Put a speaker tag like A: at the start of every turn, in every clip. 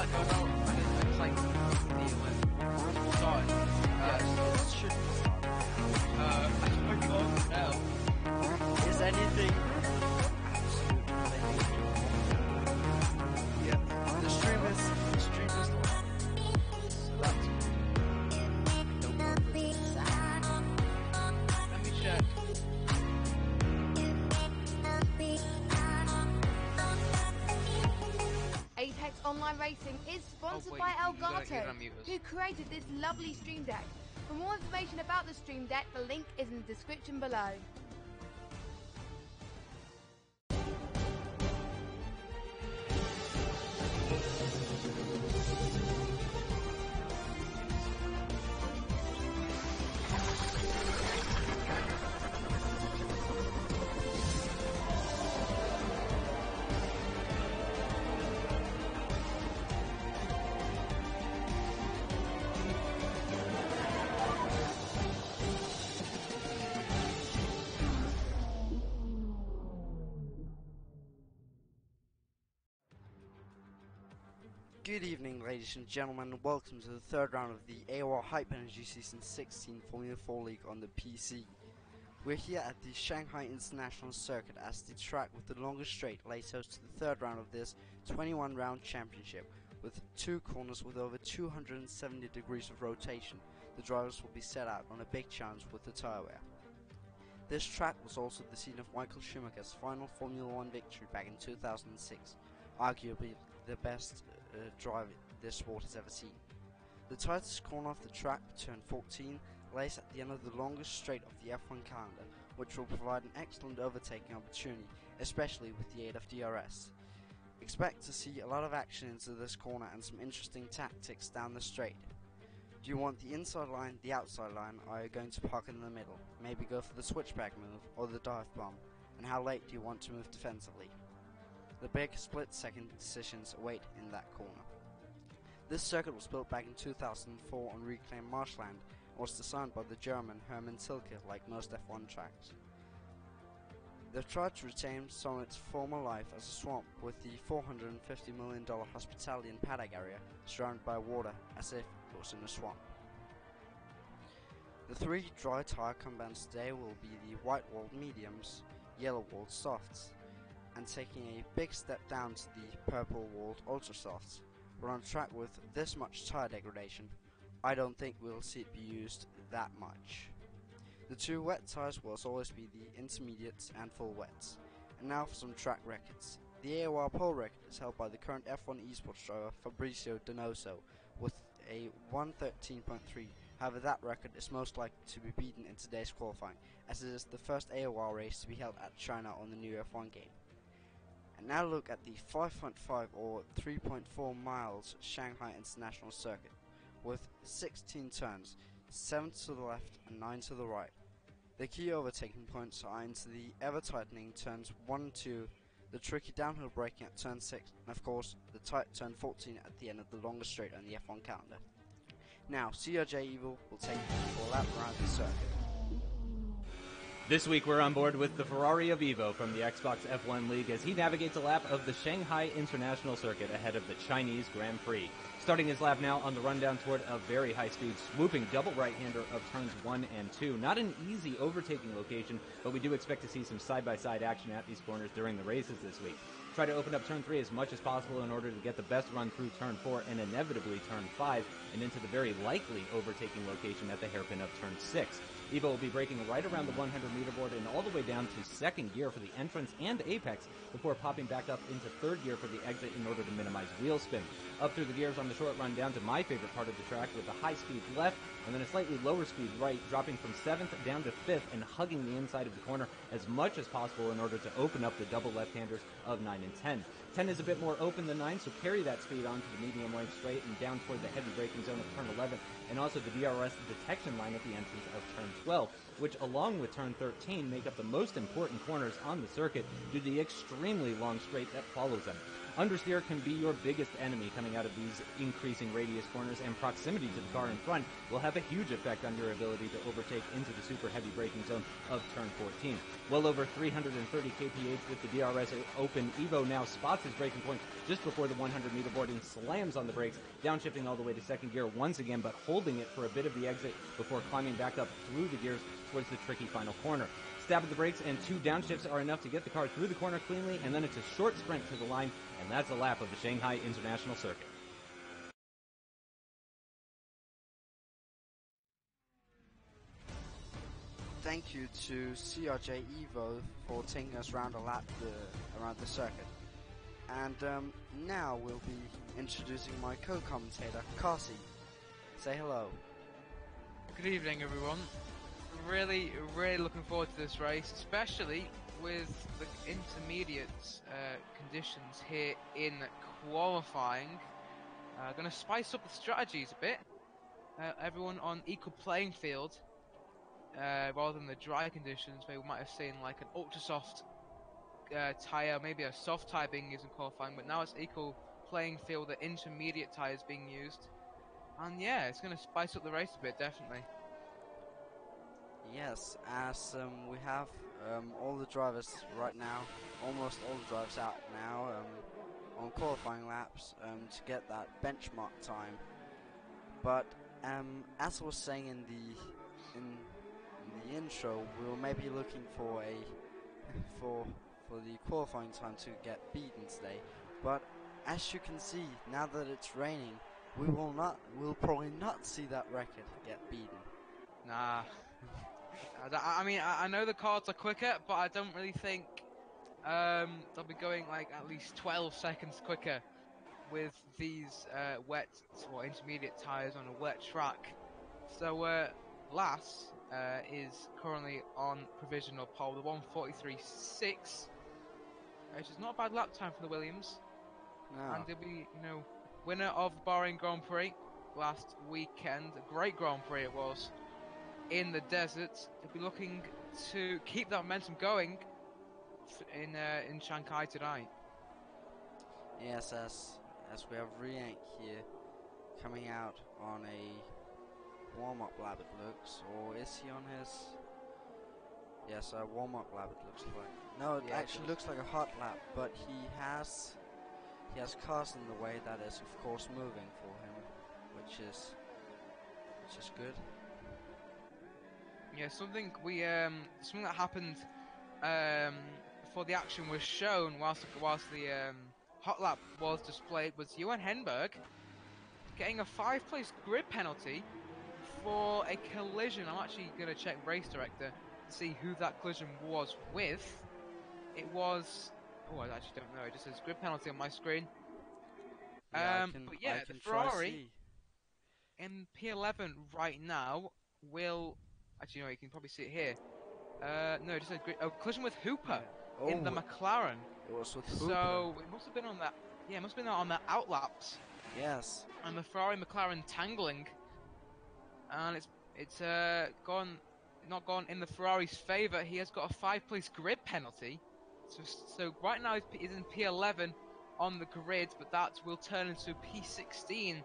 A: can't go well. It's like the started. It should start. I forgot now. Is anything yeah, the stream is live. So that's don't worry. Let me check.
B: Apex Online Racing is sponsored by Elgato, who created this lovely stream deck. For more information about the stream deck, the link is in the description below.
C: Good evening, ladies and gentlemen, and welcome to the third round of the AOR Hype Energy Season 16 Formula 4 League on the PC. We're here at the Shanghai International Circuit as the track with the longest straight lays host to the third round of this 21 round championship. With two corners with over 270 degrees of rotation, the drivers will be set out on a big challenge with the tyre wear. This track was also the scene of Michael Schumacher's final Formula 1 victory back in 2006, arguably the best drive this sport has ever seen. The tightest corner of the track, turn 14, lays at the end of the longest straight of the F1 calendar, which will provide an excellent overtaking opportunity, especially with the aid of DRS. Expect to see a lot of action into this corner and some interesting tactics down the straight. Do you want the inside line, the outside line, or are you going to park in the middle? Maybe go for the switchback move or the dive bomb, and how late do you want to move defensively? The big split-second decisions await in that corner. This circuit was built back in 2004 on reclaimed marshland and was designed by the German Hermann Tilke, like most F1 tracks. They've tried to retain some of its former life as a swamp, with the $450 million hospitality and paddock area surrounded by water as if it was in a swamp. The three dry tyre combines today will be the white-walled mediums, yellow-walled softs, and taking a big step down to the purple-walled ultra softs. But on a track with this much tyre degradation, I don't think we'll see it be used that much. The two wet tyres will as always be the intermediates and full wets. And now for some track records. The AOR pole record is held by the current F1 esports driver Fabrizio Donoso with a 1:13.3. However, that record is most likely to be beaten in today's qualifying, as it is the first AOR race to be held at China on the new F1 game. And now look at the 5.5 or 3.4 miles Shanghai International Circuit, with 16 turns, 7 to the left and 9 to the right. The key overtaking points are into the ever-tightening turns 1 and 2, the tricky downhill braking at turn 6, and of course the tight turn 14 at the end of the longest straight on the F1 calendar. Now, CRJ Evil will take you for a lap around the circuit.
D: This week we're on board with the Ferrari of Evo from the Xbox F1 League as he navigates a lap of the Shanghai International Circuit ahead of the Chinese Grand Prix. Starting his lap now on the rundown toward a very high-speed, swooping double right-hander of turns 1 and 2. Not an easy overtaking location, but we do expect to see some side-by-side action at these corners during the races this week. Try to open up turn 3 as much as possible in order to get the best run through turn 4 and inevitably turn 5 and into the very likely overtaking location at the hairpin of turn 6. Evo will be braking right around the 100-meter board and all the way down to second gear for the entrance and apex before popping back up into third gear for the exit in order to minimize wheel spin. Up through the gears on the short run down to my favorite part of the track with a high-speed left and then a slightly lower speed right, dropping from 7th down to 5th and hugging the inside of the corner as much as possible in order to open up the double left-handers of 9 and 10. 10 is a bit more open than 9, so carry that speed onto the medium length straight and down toward the heavy braking zone of turn 11, and also the DRS detection line at the entrance of turn 12, which along with turn 13 make up the most important corners on the circuit due to the extremely long straight that follows them. Understeer can be your biggest enemy coming out of these increasing radius corners, and proximity to the car in front will have a huge effect on your ability to overtake into the super heavy braking zone of turn 14. Well over 330 kph with the DRS open, Evo now spots his braking point just before the 100 meter board and slams on the brakes, downshifting all the way to second gear once again, but holding it for a bit of the exit before climbing back up through the gears towards the tricky final corner. Stab at the brakes and 2 downshifts are enough to get the car through the corner cleanly, and then it's a short sprint to the line, and that's a lap of the Shanghai International Circuit.
C: Thank you to CRJ Evo for taking us around a lap around the circuit. And now we'll be introducing my co-commentator, Cozie. Say hello.
A: Good evening, everyone. Really looking forward to this race, especially with the intermediate conditions here in qualifying. Going to spice up the strategies a bit. Everyone on equal playing field, rather than the dry conditions where we might have seen like an ultra soft tyre, maybe a soft tyre being used in qualifying, but now it's equal playing field, the intermediate tyres being used. And yeah, it's going to spice up the race a bit, definitely.
C: Yes, as we have all the drivers right now, almost all the drivers out now on qualifying laps to get that benchmark time. But as I was saying in the intro, we were maybe looking for the qualifying time to get beaten today. But as you can see, now that it's raining, we'll probably not see that record get beaten.
A: Nah. I mean, I know the cards are quicker, but I don't really think they'll be going like at least 12 seconds quicker with these wet or intermediate tyres on a wet track. So Lass is currently on provisional pole, the 1:43.6, which is not a bad lap time for the Williams.
C: No.
A: And he'll be, winner of Bahrain Grand Prix last weekend. A great Grand Prix it was. In the desert, they'll be looking to keep that momentum going in Shanghai tonight.
C: Yes, as we have Riank here coming out on a warm-up lap, it looks, or is he on his? Yes, a warm-up lap it looks like. No, it actually looks like a hot lap, but he has cars in the way that is of course moving for him, which is good.
A: Yeah, something that happened before the action was shown whilst the hot lap was displayed was Johan Henberg getting a 5-place grid penalty for a collision. I'm actually going to check race director to see who that collision was with. It was... Oh, I actually don't know. It just says grid penalty on my screen.
C: Yeah,
A: but yeah, the Ferrari in P11 right now will... Actually, no, you can probably see it here. No, it just says collision with Hooper in the McLaren.
C: It was with
A: Hooper. So it must have been on that. Yeah, it must have been on the outlaps.
C: Yes.
A: And the Ferrari McLaren tangling, and it's not gone in the Ferrari's favour. He has got a 5-place grid penalty. So right now he's in P11 on the grid, but that will turn into P16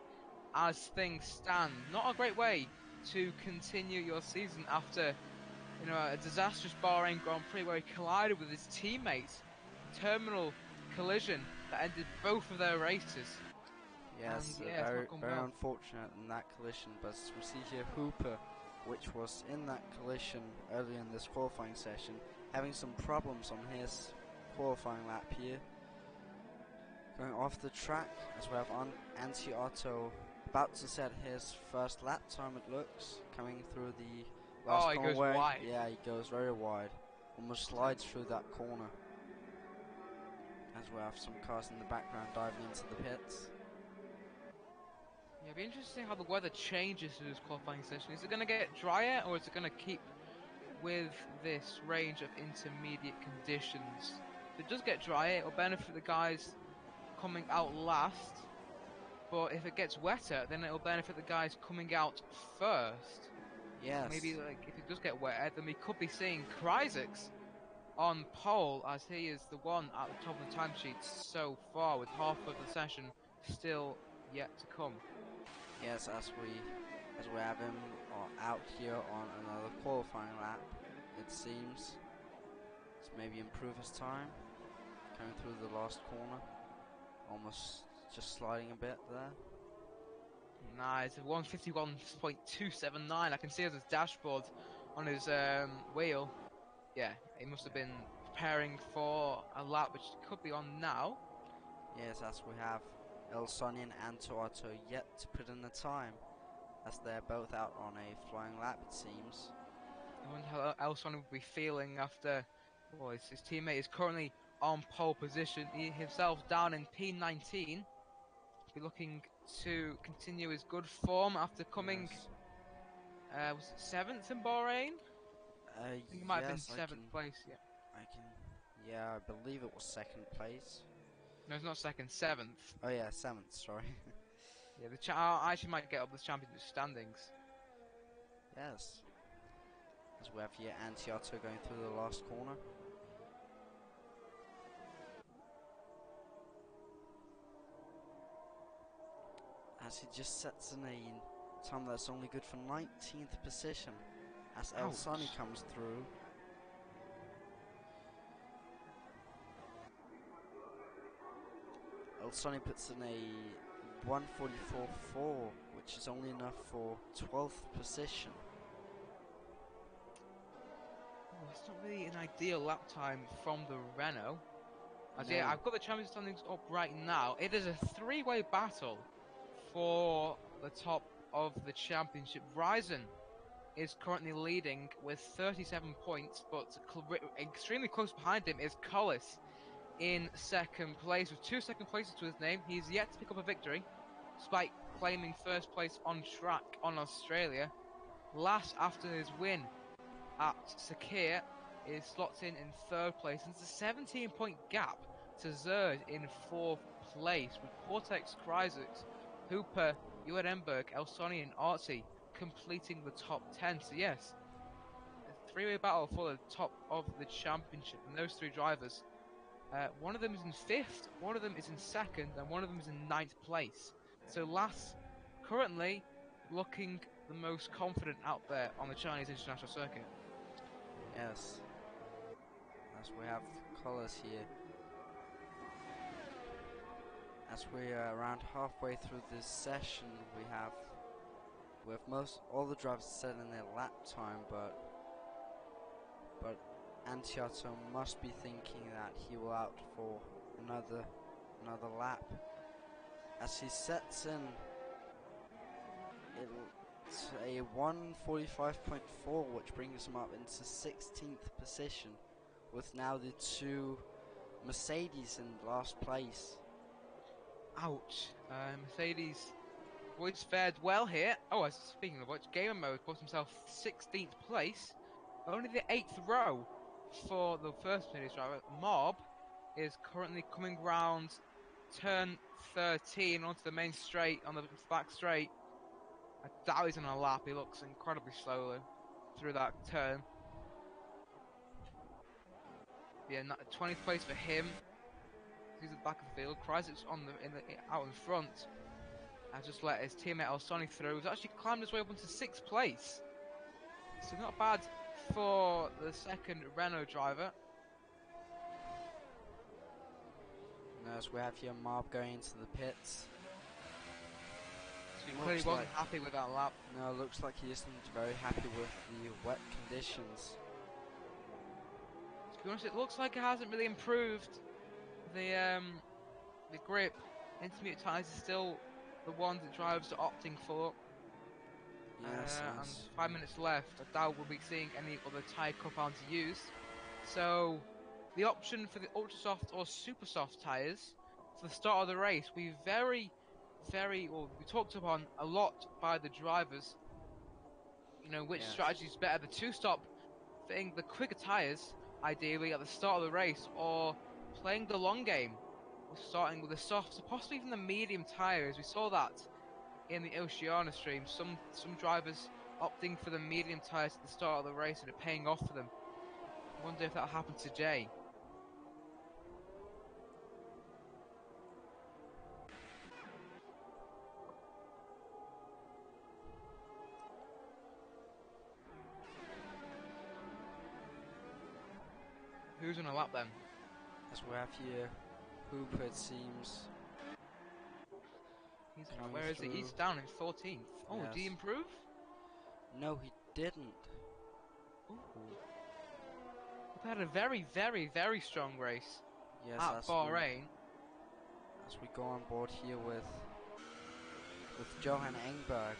A: as things stand. Not a great way to continue your season after a disastrous Bahrain Grand Prix where he collided with his teammates. Terminal collision that ended both of their races.
C: Yes, very unfortunate in that collision, but as we see here Hooper, which was in that collision earlier in this qualifying session, having some problems on his qualifying lap here. Going off the track, as we have on Anti-Otto about to set his first lap time, it looks, coming through the last corner.
A: He goes wide.
C: Yeah, he goes very wide. Almost slides through that corner. As we have some cars in the background diving into the pits.
A: Yeah, it'll be interesting how the weather changes through this qualifying session. Is it going to get drier, or is it going to keep with this range of intermediate conditions? If it does get drier, it'll benefit the guys coming out last. But if it gets wetter, then it'll benefit the guys coming out first.
C: Yes.
A: Maybe like if it does get wetter, then we could be seeing Kryzix on pole, as he is the one at the top of the timesheets so far, with half of the session still yet to come.
C: Yes, as we have him out here on another qualifying lap, it seems. To maybe improve his time, coming through the last corner, almost just sliding a bit there.
A: Nice, 151.279. I can see his dashboard on his wheel. Yeah, he must have been preparing for a lap which could be on now.
C: Yes, as we have Elsonian and Toato yet to put in the time, as they're both out on a flying lap, it seems.
A: I wonder how Elsonian will be feeling after. Well, his teammate is currently on pole position. He himself down in P19. Be looking to continue his good form after coming.
C: Yes.
A: Was it 7th in Bahrain? I think it might have been 7th place.
C: Yeah, I believe it was 2nd place.
A: No, it's not 2nd, 7th.
C: Oh yeah, 7th. Sorry.
A: Yeah, I actually might get up the championship standings.
C: Yes. As we have here Antiotto going through the last corner. As he just sets in a time that's only good for 19th position. As Elsani comes through. Elsani puts in a 1:44.4, which is only enough for 12th position.
A: Oh, it's not really an ideal lap time from the Renault. As
C: No.
A: yeah, I've got the championship standings up right now. It is a three-way battle for the top of the championship. Ryzen is currently leading with 37 points, but extremely close behind him is Collis in 2nd place with 2 second places to his name. He's yet to pick up a victory, despite claiming 1st place on track on Australia. Last after his win at Sakir is slots in 3rd place, and it's a 17-point gap to Zerd in 4th place, with Portex, Kreisux, Hooper, Urenberg, Elsoni and Artsy completing the top 10. So yes, a three-way battle for the top of the championship, and those three drivers, one of them is in 5th, one of them is in 2nd, and one of them is in 9th place. So Lass currently looking the most confident out there on the Chinese international circuit.
C: Yes. As we have Collis here. As we are around halfway through this session, we have all the drivers set in their lap time, but Antiotto must be thinking that he will out for another lap. As he sets in it's a 1:45.4, which brings him up into 16th position, with now the two Mercedes in last place.
A: Ouch. Mercedes boys fared well here. Oh, speaking of which, Gamer Mode puts himself 16th place. Only the 8th row for the first Mercedes driver. Mob is currently coming round turn 13 onto the main straight, on the back straight. I doubt he's on a lap. He looks incredibly slowly through that turn. Yeah, 20th place for him. He's at the back of the field. Kreisich out in front. I just let his teammate Elsoni through. He's actually climbed his way up into 6th place. So not bad for the second Renault driver.
C: As we have here Marb going into the pits.
A: So he clearly wasn't happy with that lap.
C: No, looks like he isn't very happy with the wet conditions.
A: To be honest, it looks like it hasn't really improved. The grip, intermediate tyres is still the ones that drivers are opting for.
C: Yes,
A: and 5 minutes left. I doubt we'll be seeing any other tyre compounds used. So the option for the ultra soft or super soft tyres for the start of the race will be very, very, well, we talked upon a lot by the drivers. You know, which strategy is better, the two-stop fitting the quicker tyres, ideally at the start of the race, or playing the long game, starting with the softs, possibly even the medium tyres. We saw that in the Oceania stream. Some drivers opting for the medium tyres at the start of the race, and it paying off for them. Wonder if that'll happen to Jay. Who's on a lap then?
C: As we have here, Hooper, it seems.
A: Where is he? He's down in 14th. Oh,
C: yes.
A: Did he improve?
C: No, he didn't.
A: Ooh. We've had a very, very, very strong race at Bahrain.
C: As we go on board here with Johan Engberg,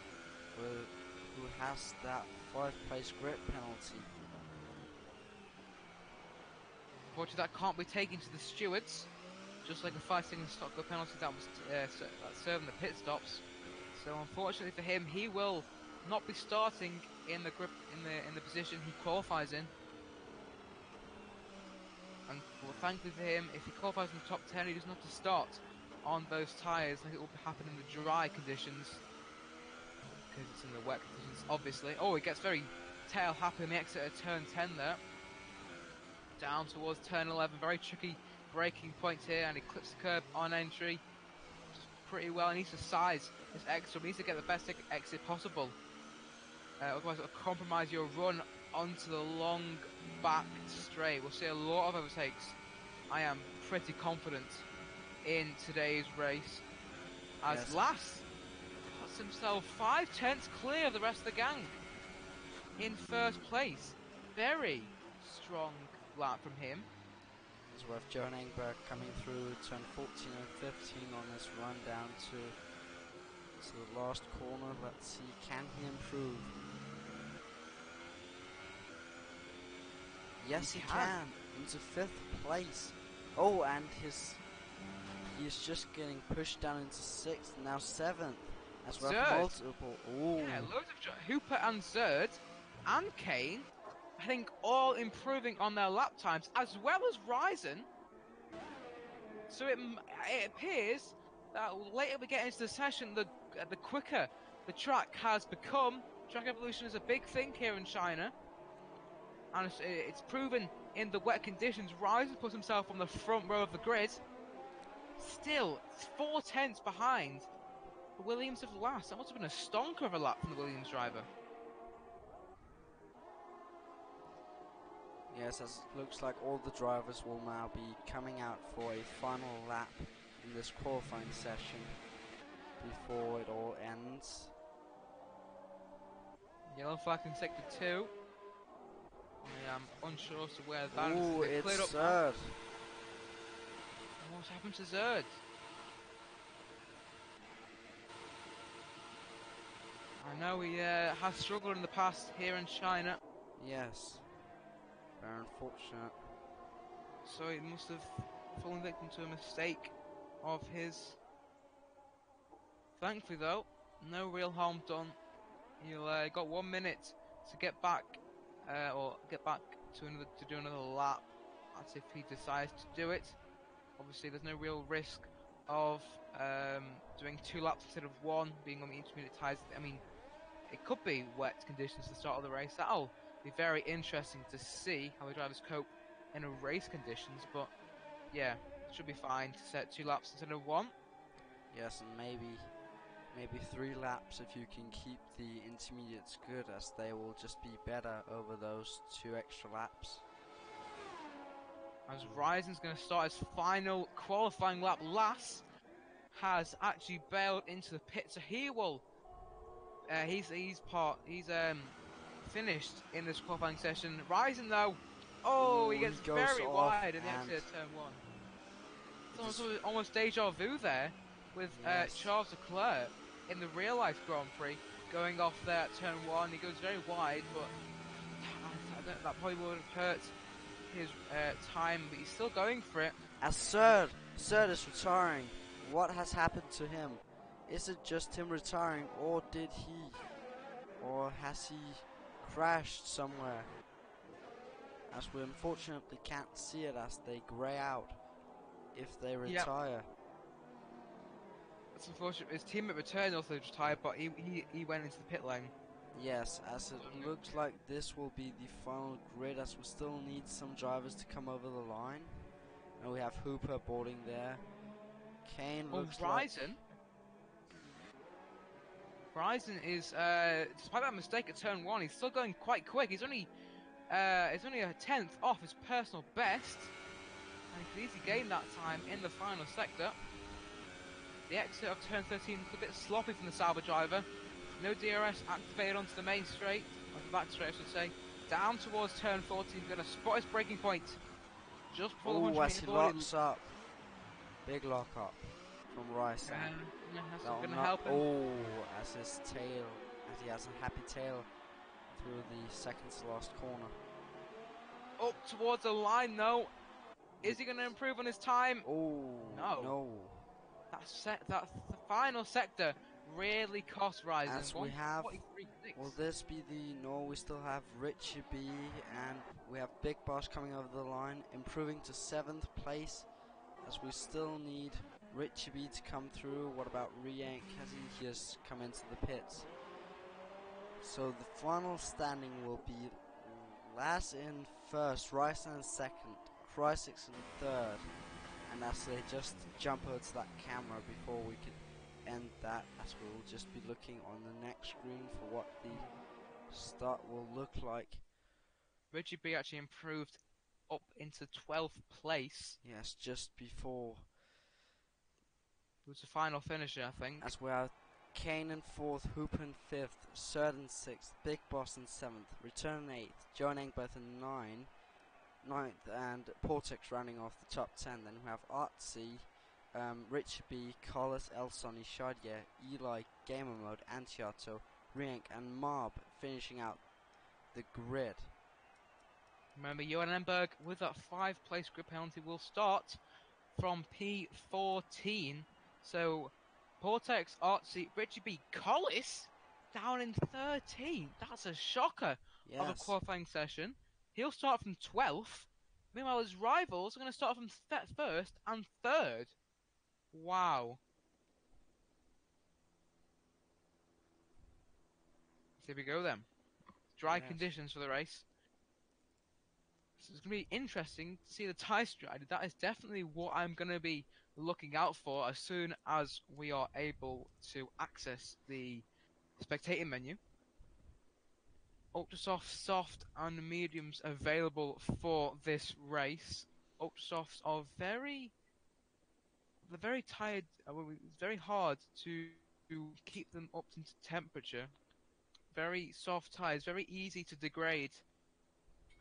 C: who has that 5th place grid penalty.
A: Unfortunately, that can't be taken to the stewards. Just like a 5-second stop go penalty that was serving the pit stops. So unfortunately for him, he will not be starting in the grip in the position he qualifies in. And well, thankfully for him, if he qualifies in the top 10, he doesn't have to start on those tyres like it will happen in the dry conditions, because it's in the wet conditions, obviously. Oh, he gets very tail happy on the exit of turn 10 there. Down towards turn 11, very tricky braking point here, and he clips the curb on entry pretty well. He needs to size his exit, he needs to get the best exit possible. Otherwise it'll compromise your run onto the long back straight. We'll see a lot of overtakes. I am pretty confident in today's race, as Lass puts himself 5/10 clear of the rest of the gang in first place. Very strong lap from him.
C: As we have Johan Engberg coming through turn 14 and 15 on this run down to the last corner. Let's see, can he improve? Yes, he can. Into 5th place. Oh, and he's just getting pushed down into 6th, now 7th. As we have multiple. Ooh.
A: Yeah, loads of Hooper and Zerd and Kane, I think, all improving on their lap times, as well as Ryzen. So it appears that later we get into the session, the quicker the track has become. Track evolution is a big thing here in China, and it's proven in the wet conditions. Ryzen puts himself on the front row of the grid. Still, 4/10 behind the Williams of last. That must have been a stonker of a lap from the Williams driver.
C: Yes, as it looks like all the drivers will now be coming out for a final lap in this qualifying session before it all ends.
A: Yellow flag in sector 2. I am unsure as to where that is.
C: Ooh,
A: It's
C: it's Zerd.
A: What's happened to Zerd? I know he has struggled in the past here in China.
C: Yes. Very unfortunate.
A: So he must have fallen victim to a mistake of his. Thankfully though, no real harm done. He'll got 1 minute to get back, or get back to do another lap. That's if he decides to do it. Obviously, there's no real risk of doing 2 laps instead of 1, being on the intermediate tyres. I mean, it could be wet conditions at the start of the race. That'll be very interesting to see how the drivers cope in a race conditions. But yeah, it should be fine to set 2 laps instead of 1.
C: Yes, and maybe 3 laps if you can keep the intermediates good, as they will just be better over those 2 extra laps.
A: As Ryzen's going to start his final qualifying lap, Lass has actually bailed into the pit, so he will. He's finished in this qualifying session. Ryzen though, he gets very wide in the exit of turn 1. It's almost deja vu there with Charles Leclerc in the real life Grand Prix, going off there at turn 1. He goes very wide, but that probably would have hurt his time, but he's still going for it.
C: As Zerd is retiring. What has happened to him? Is it just him retiring, or has he crashed somewhere? As we unfortunately can't see it, as they grey out if they retire.
A: That's unfortunate. His teammate returned also retired, but he went into the pit lane.
C: Yes, as it looks like this will be the final grid, as we still need some drivers to come over the line. And we have Hooper boarding there. Kane looks like...
A: Ryzen is, despite that mistake at turn 1, he's still going quite quick. He's only a tenth off his personal best, and he could easily gain that time in the final sector. The exit of turn 13 was a bit sloppy from the Sauber driver. No DRS activated onto the main straight, or the back straight I should say. Down towards turn 14, going to spot his braking point. Just before the 100 meter board.
C: Locks up. Big lock up from Rice.
A: That's not going to help him.
C: As his tail, as he has a happy tail through the second to last corner.
A: Up towards the line though. Is he going to improve on his time?
C: No.
A: That final sector really cost Ryzen.
C: As we have, will this be the... No, we still have Richie B, and we have Big Boss coming over the line, improving to 7th place, as we still need Richie B to come through. What about Riank? Has he just come into the pits? So the final standing will be Last in first, Rice in second, Crysis in third, and as they just jump over to that camera before we could end that, as we will just be looking on the next screen for what the start will look like.
A: Richie B actually improved up into 12th place.
C: Yes, just before.
A: It was the final finisher, I think.
C: As we have Kane in 4th, Hooper in 5th, Serd in 6th, Big Boss in 7th, Return in 8th, Joe and Engbeth in 9th, and Portex rounding off the top 10. Then we have Artsy, Richie B, Carlos, Elsoni, Shadier, Eli, Gamer Mode, Antiato, Riank, and Marb finishing out the grid.
A: Remember, Johan Enberg with that 5th place grid penalty will start from P14. So Portex, Artsy, Richie B, Collis down in 13th. That's a shocker of a qualifying session. He'll start from 12th. Meanwhile, his rivals are going to start from 1st and 3rd. Wow. So here we go then. Dry conditions for the race. So it's going to be interesting to see the tie strategy. That is definitely what I'm going to be looking out for as soon as we are able to access the spectator menu. Ultra soft and mediums available for this race. Ultra softs are very tired. It's very hard to keep them up to temperature. Very soft tires, very easy to degrade.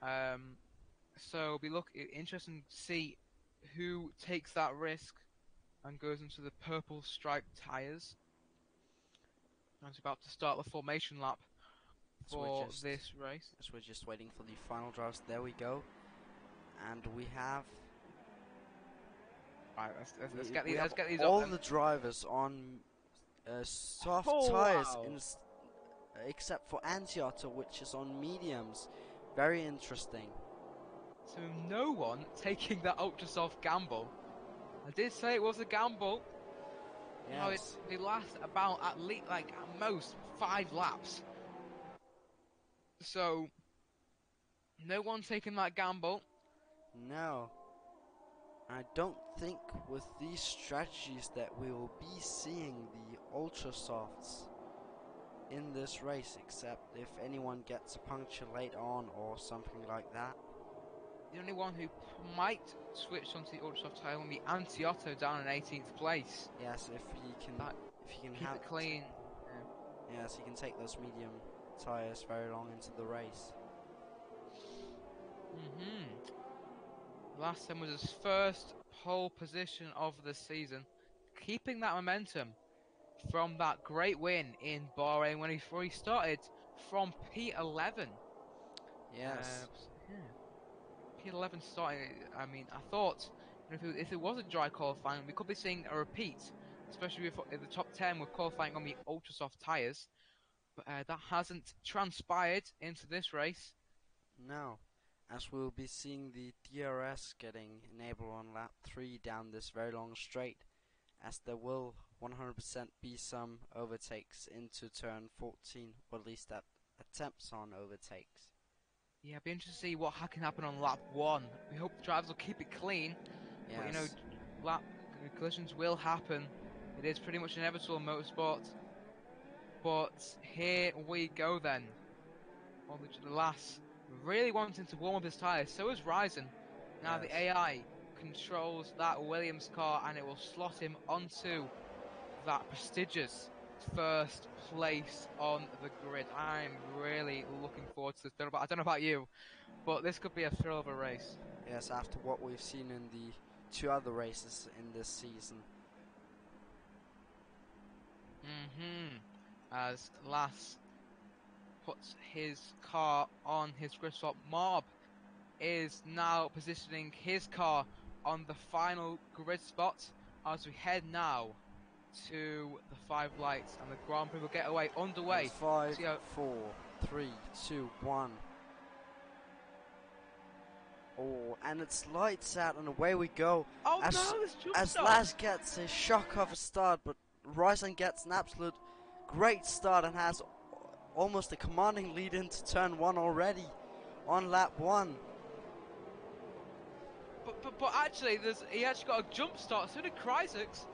A: So it'll be interesting to see who takes that risk and goes into the purple striped tires. And it's about to start the formation lap for this race.
C: As we're just waiting for the final drafts. There we go. And we have...
A: Right, let's get these
C: all
A: up,
C: the drivers on soft tires, except for Antiato, which is on mediums. Very interesting.
A: So no one taking that ultra soft gamble. I did say it was a gamble.
C: Yes.
A: They last about at least, like at most, 5 laps. So no one taking that gamble.
C: No. I don't think with these strategies that we will be seeing the ultra softs in this race, except if anyone gets a puncture late on or something like that.
A: The only one who might switch onto the ultra soft tire will be Antiato down in 18th place.
C: Yes, if he can
A: keep it clean.
C: Yes, he can take those medium tires very long into the race.
A: Last time was his first pole position of the season, keeping that momentum from that great win in Bahrain when he started from P11.
C: Yes.
A: P11 starting. I mean, I thought if it was a dry qualifying, we could be seeing a repeat, especially if the top 10 were qualifying on the ultra soft tires. But that hasn't transpired into this race.
C: No. As we'll be seeing the DRS getting enabled on lap 3 down this very long straight, as there will 100% be some overtakes into turn 14, or at least that attempts on overtakes.
A: Yeah, it'd be interesting to see what can happen on lap 1. We hope the drivers will keep it clean,
C: Yes.
A: but you know, lap collisions will happen. It is pretty much inevitable in motorsport. But here we go then. On the last, really wanting to warm up his tyres. So is Ryzen. Now
C: Yes.
A: the AI controls that Williams car, and it will slot him onto that prestigious first place on the grid. I'm really looking forward to this. I don't know about you, but this could be a thrill of a race.
C: Yes, after what we've seen in the 2 other races in this season.
A: As Lass puts his car on his grid swap, Mob is now positioning his car on the final grid spot as we head now to the 5 lights, and the Grand Prix will get underway.
C: It's 5, 4, 3, 2, 1. Oh, and it's lights out, and away we go.
A: Oh no, this jump
C: as
A: start.
C: Laz gets a shock of a start, but Ryzen gets an absolute great start and has almost a commanding lead into turn 1 already on lap 1.
A: But actually, he actually got a jump start. So did Crysex.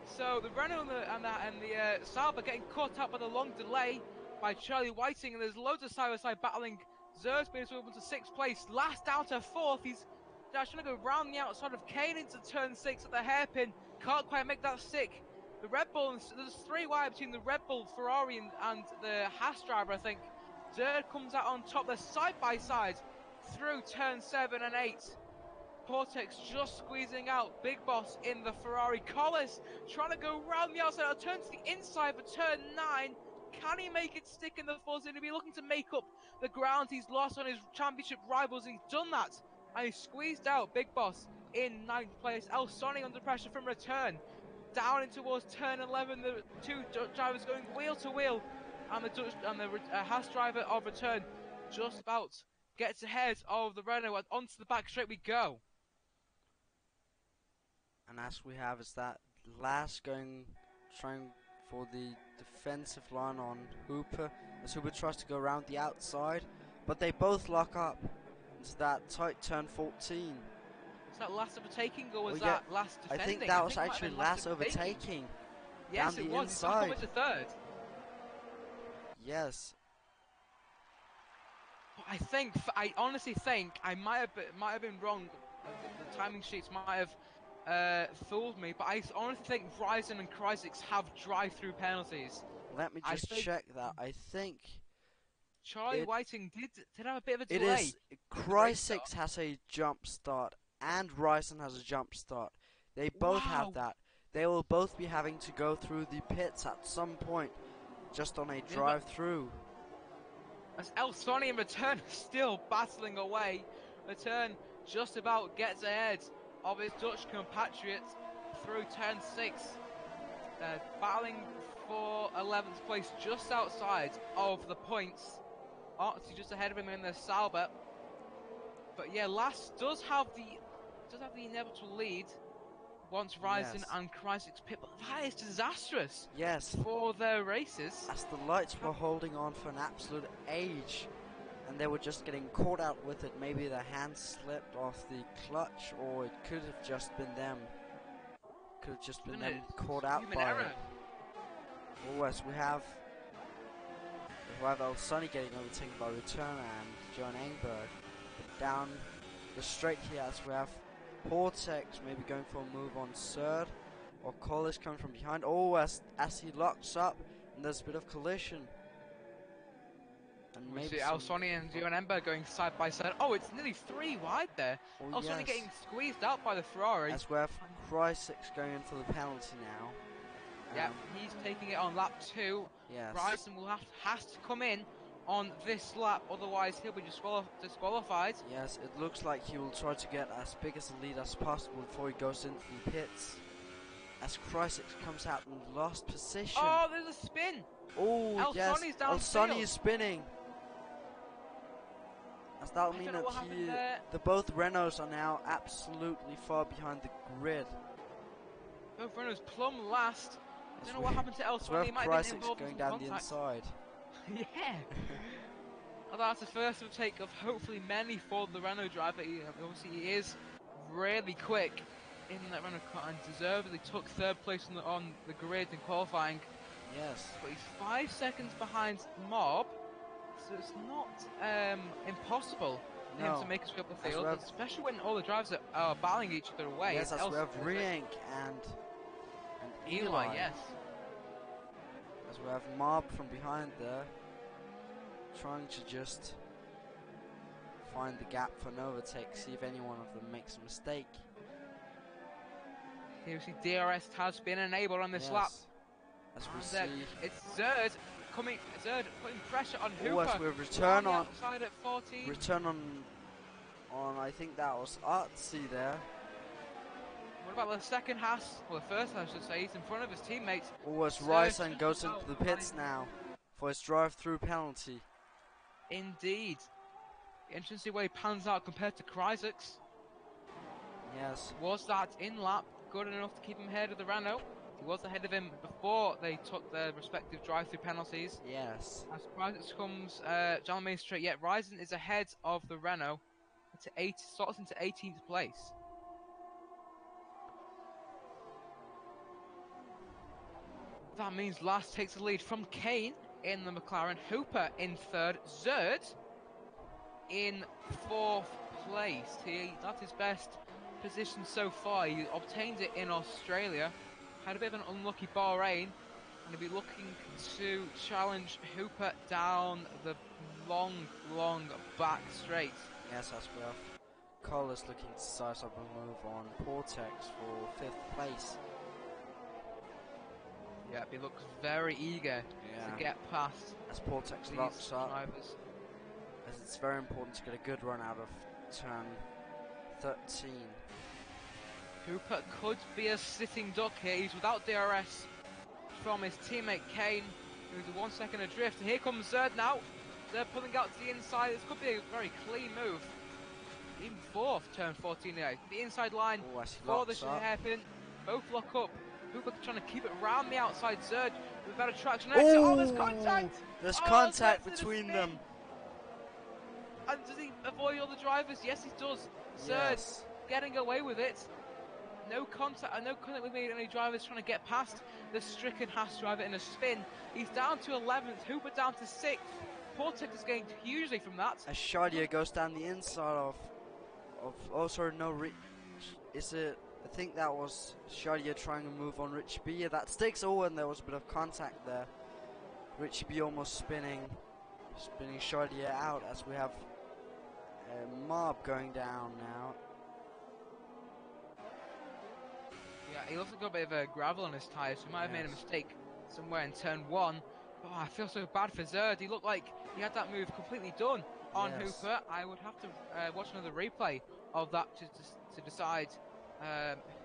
A: So the Renault and the Sauber getting caught out by the long delay by Charlie Whiting, and there's loads of side-by-side battling. Zer's being moved to 6th place, last out of 4th. He's trying to go round the outside of Kane into turn 6 at the hairpin. Can't quite make that stick. The Red Bull, there's 3 wide between the Red Bull, Ferrari, and the Haas driver, I think. Zer comes out on top. They're side by side through turn 7 and 8. Portex just squeezing out Big Boss in the Ferrari. Collis trying to go round the outside. I'll turn to the inside for turn 9. Can he make it stick in the fuzz? He'll be looking to make up the ground he's lost on his championship rivals. He's done that. And he's squeezed out Big Boss in 9th place. El Soni under pressure from return. Down in towards turn 11. The 2 drivers going wheel to wheel. And the Haas driver of return just about gets ahead of the Renault. And onto the back straight we go.
C: And as we have is that Laz trying for the defensive line on Hooper, as Hooper tries to go around the outside, but they both lock up into that tight turn 14.
A: Was that last overtaking, or was that last defending?
C: I think that was actually last overtaking.
A: Yes,
C: down
A: it
C: the
A: was.
C: inside.
A: He's to 3rd.
C: Yes.
A: I honestly think I might have been wrong. The timing sheets might have fooled me, but I honestly think Ryzen and Crysex have drive-through penalties.
C: Let me just check that. I think
A: Charlie Whiting did have a bit of a delay.
C: It is Crysex has a jump start and Ryzen has a jump start. They both have that. They will both be having to go through the pits at some point, just on a drive-through.
A: As El Soni in return still battling away. Return just about gets ahead of his Dutch compatriot through turn 6. Battling for 11th place just outside of the points. Artsy just ahead of him in the Sauber. But yeah, Last does have the inevitable lead once Ryzen and Crysex pit, but that is disastrous for their races.
C: As the lights were holding on for an absolute age, and they were just getting caught out with it. Maybe their hands slipped off the clutch, or it could have just been them. Could have just been them caught out by it. Oh, as we have El Soni getting overtaken by Return and John Engberg. But down the straight here, as we have Portex maybe going for a move on third, or Collis coming from behind. Oh, as he locks up, and there's a bit of collision. And
A: we see El Soni and John Engberg going side by side. Oh, it's nearly 3 wide there. El Soni getting squeezed out by the Ferrari.
C: As we have Crysex going in for the penalty now.
A: Yeah, he's taking it on lap 2.
C: Yes.
A: Bryson has to come in on this lap, otherwise he'll be disqualified.
C: Yes, it looks like he will try to get as big as a lead as possible before he goes into the pits. As Crysex comes out in last position.
A: Oh, there's a spin!
C: Oh, yes, El Soni is spinning. As that will mean that both Renaults are now absolutely far behind the grid.
A: Both Renaults plumb last. I don't know what happened to El Soni. He might have been involved
C: going
A: in
C: down
A: contact.
C: the inside.
A: Yeah. Well, that's the first take of hopefully many for the Renault driver. Obviously, he is really quick in that Renault car and deservedly took third place on the grid in qualifying.
C: Yes.
A: But he's 5 seconds behind Mob, so it's not impossible for him to make his way up the field, especially when all the drivers are battling each other away.
C: Yes, as we have Rienk and Eli.
A: Yes.
C: As we have Mob from behind there, trying to just find the gap for an overtake, see if any one of them makes a mistake.
A: Here we see DRS has been enabled on this lap.
C: As we see,
A: it's Zerd coming. Zerd putting pressure on Hooper.
C: As we return on
A: outside at 14.
C: Return on I think that was Artsy there.
A: What about the second Haas? Well, the first I should say. He's in front of his teammates.
C: As Ryson goes into the pits now for his drive-through penalty.
A: Indeed. The entrance way pans out compared to Kryzak's.
C: Yes.
A: Was that in lap good enough to keep him ahead of the Renault? He was ahead of him before they took their respective drive-through penalties.
C: Yes.
A: As Kryzak's comes down the main straight, yet Ryzen is ahead of the Renault. Slots into 18th place. That means Last takes the lead from Kane in the McLaren, Hooper in third, Zerd in fourth place. That's his best position so far. He obtained it in Australia, had a bit of an unlucky Bahrain, and he'll be looking to challenge Hooper down the long back straight.
C: Yes, that's rough. Collis looking to size up a move on Portex for 5th place.
A: Yeah, he looks very eager to get past
C: as Portex locks up. Drivers. As it's very important to get a good run out of turn 13.
A: Hooper could be a sitting duck here. He's without DRS from his teammate Kane, who's a 1 second adrift. And here comes Zerd now. They're pulling out to the inside. This could be a very clean move. Even fourth, turn 14 there. The inside line for the hairpin. Both lock up. Hooper trying to keep it round the outside. Zerd with better traction. Oh, there's contact!
C: There's contact between them.
A: And does he avoid all the drivers? Yes, he does. Zerd getting away with it. No contact with any drivers trying to get past the stricken Haas driver in a spin. He's down to 11th. Hooper down to 6th. Portex is gained hugely from that.
C: As Shadia goes down the inside of oh sorry, no, is it? I think that was Shadia trying to move on Richie B. Yeah, that sticks. And there was a bit of contact there. Richie B almost spinning Shadia out as we have Mob going down now.
A: Yeah, he also got a bit of a gravel on his tyres, so he might have made a mistake somewhere in turn 1. Oh, I feel so bad for Zerd. He looked like he had that move completely done on Hooper. I would have to watch another replay of that to decide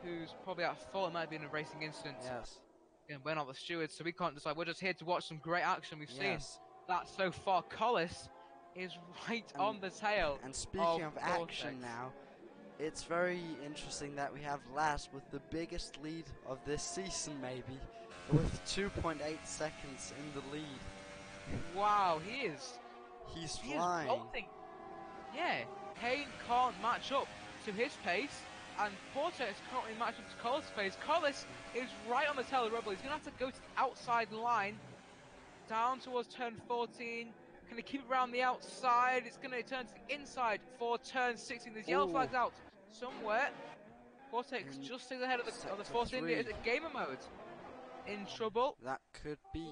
A: who's probably at fault. It might have been a racing incident.
C: Yes.
A: And we're not the stewards, so we can't decide. We're just here to watch some great action. We've seen that so far. Collis is right on the tail.
C: And speaking of action now, it's very interesting that we have Last with the biggest lead of this season, maybe, with 2.8 seconds in the lead. Wow,
A: he's
C: flying.
A: Yeah, Kane can't match up to his pace, and Portex can't really match up to Collis' pace. Collis is right on the tail of the Rebel. He's going to have to go to the outside line, down towards turn 14. Can he keep it around the outside? It's going to turn to the inside for turn 16. There's yellow flags out somewhere. Portex just stays ahead of the Force India. Is it gamer mode? In trouble?
C: That could be.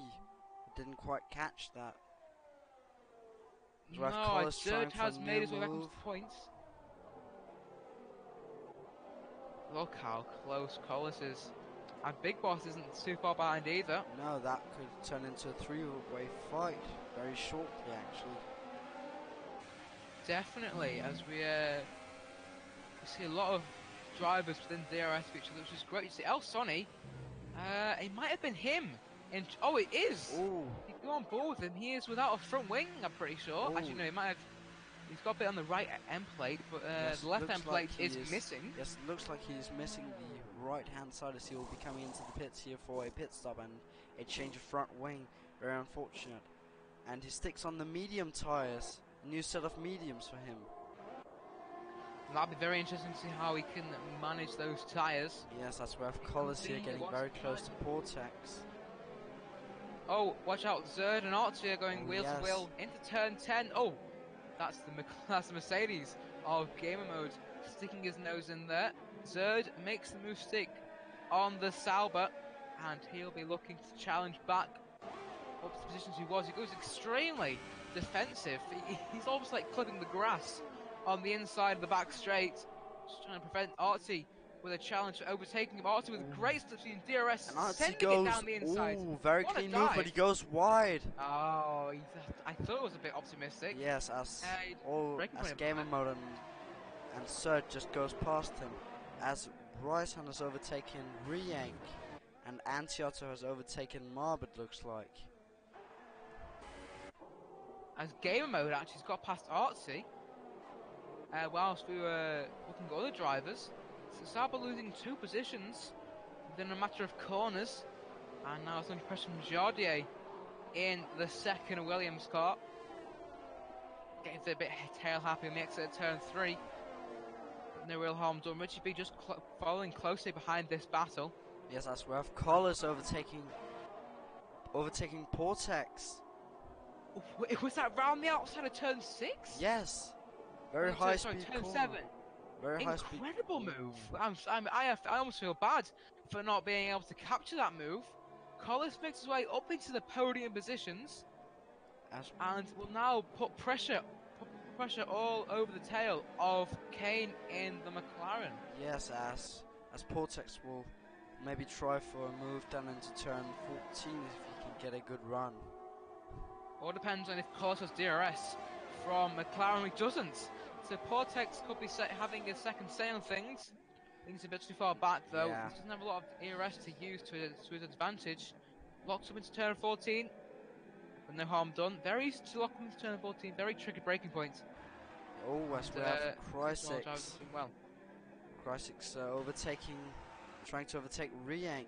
C: Didn't quite catch that.
A: No, Zerd has made his way back into points. Look how close Collis is. And Big Boss isn't too far behind either.
C: No, that could turn into a three-way fight very shortly, actually.
A: Definitely, as we see a lot of drivers within DRS feature, which is great. You see El Sonny, it might have been him. Oh, it is!
C: Ooh.
A: You go on board with him. He is without a front wing, I'm pretty sure. Actually, no, he might have. He's got a bit on the right end plate, but the left end plate is missing.
C: Yes, it looks like he's missing the right hand side as he will be coming into the pits here for a pit stop and a change of front wing. Very unfortunate. And he sticks on the medium tyres new set of mediums for him.
A: That'll be very interesting to see how he can manage those tyres.
C: Yes, that's where Cozie getting very close to Portex.
A: Oh, watch out, Zerd and Archie are going wheel to wheel into turn 10. Oh, that's the Mercedes of gamer mode sticking his nose in there. Zerd makes the move stick on the Sauber, and he'll be looking to challenge back up to the positions he was. He goes extremely defensive. He's almost like clipping the grass on the inside of the back straight, just trying to prevent Archie with a challenge for overtaking him. Archie with great steps in DRS,
C: and Archie
A: sending
C: goes,
A: it down the inside.
C: Very clean move, but he goes wide.
A: Oh, I thought it was a bit optimistic.
C: Yes, as gamer mode and Zerd just goes past him, as Ryson has overtaken Riank, and Antiotto has overtaken Marb, it looks like.
A: As gamer mode actually got past Artsy, whilst we were looking at other drivers. So Sauber losing 2 positions within a matter of corners, and now it's under pressure from Jardier in the second Williams car. Getting a bit tail happy on the exit at turn 3. No real harm done. Richie B just following closely behind this battle.
C: Yes, that's where Collis overtaking Portex.
A: Was that round the outside of turn 6?
C: Yes. Very high speed
A: turn
C: corner.
A: 7.
C: Very high speed.
A: Incredible move. I almost feel bad for not being able to capture that move. Collis makes his way up into the podium positions, and will now put pressure all over the tail of Kane in the McLaren.
C: Yes, as Portex will maybe try for a move down into turn 14 if he can get a good run.
A: All depends on if Collis has DRS from McLaren. He doesn't. So Portex could be having a second say on things. I think he's a bit too far back though.
C: Yeah.
A: He doesn't have a lot of DRS to use to his advantage. Locks up into turn 14. But no harm done. Very easy to lock up into turn 14. Very tricky braking point.
C: Oh, that's we have Krysix.
A: Well.
C: Krysix trying to overtake Riank.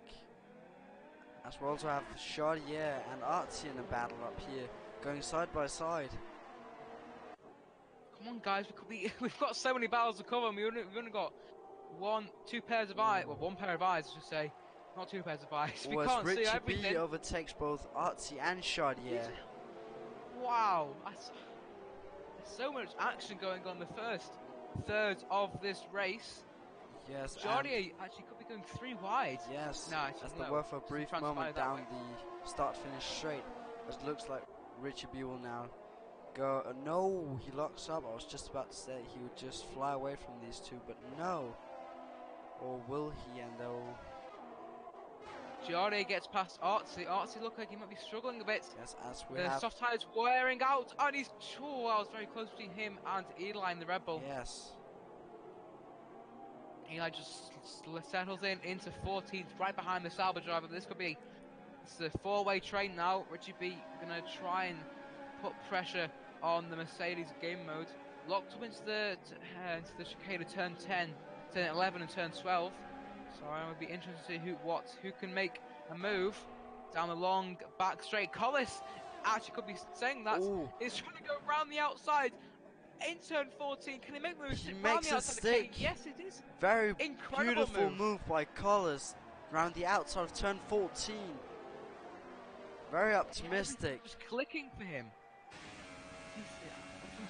C: As we also have Chardier and Artsy in a battle up here, going side by side.
A: Come on, guys, we've got so many battles to cover, and we've only got two pairs of eyes. Well, one pair of eyes, I should say. Not 2 pairs of eyes. We can't see everything.
C: Richie B overtakes both Artsy and Chardier.
A: Wow, there's so much action going on the first third of this race.
C: Yes,
A: Jardier actually could be going 3 wide.
C: Yes, as the worth a brief moment down the start-finish straight. As it looks like Richie B will now go. No, he locks up. I was just about to say he would just fly away from these 2, but no. Or will he? And they'll.
A: Jardier gets past Artsy. Artsy look like he might be struggling a bit.
C: Yes, as we
A: the soft tyres wearing out, and he's. Oh, I was very close between him and Eli in the Red Bull.
C: Yes.
A: Eli just settles into 14th, right behind the Sauber driver. This could be a 4-way train now. Richie B gonna try and put pressure on the Mercedes game mode. Locked up into the chicane of turn 10, turn 11, and turn 12. So I would be interested to see who can make a move down the long back straight. Collis actually could be saying that. He's trying to go around the outside. In turn 14, can he make moves?
C: He makes a stick.
A: Yes, it is.
C: Very beautiful move by Collis around the outside of turn 14. Very optimistic.
A: Just clicking for him. He's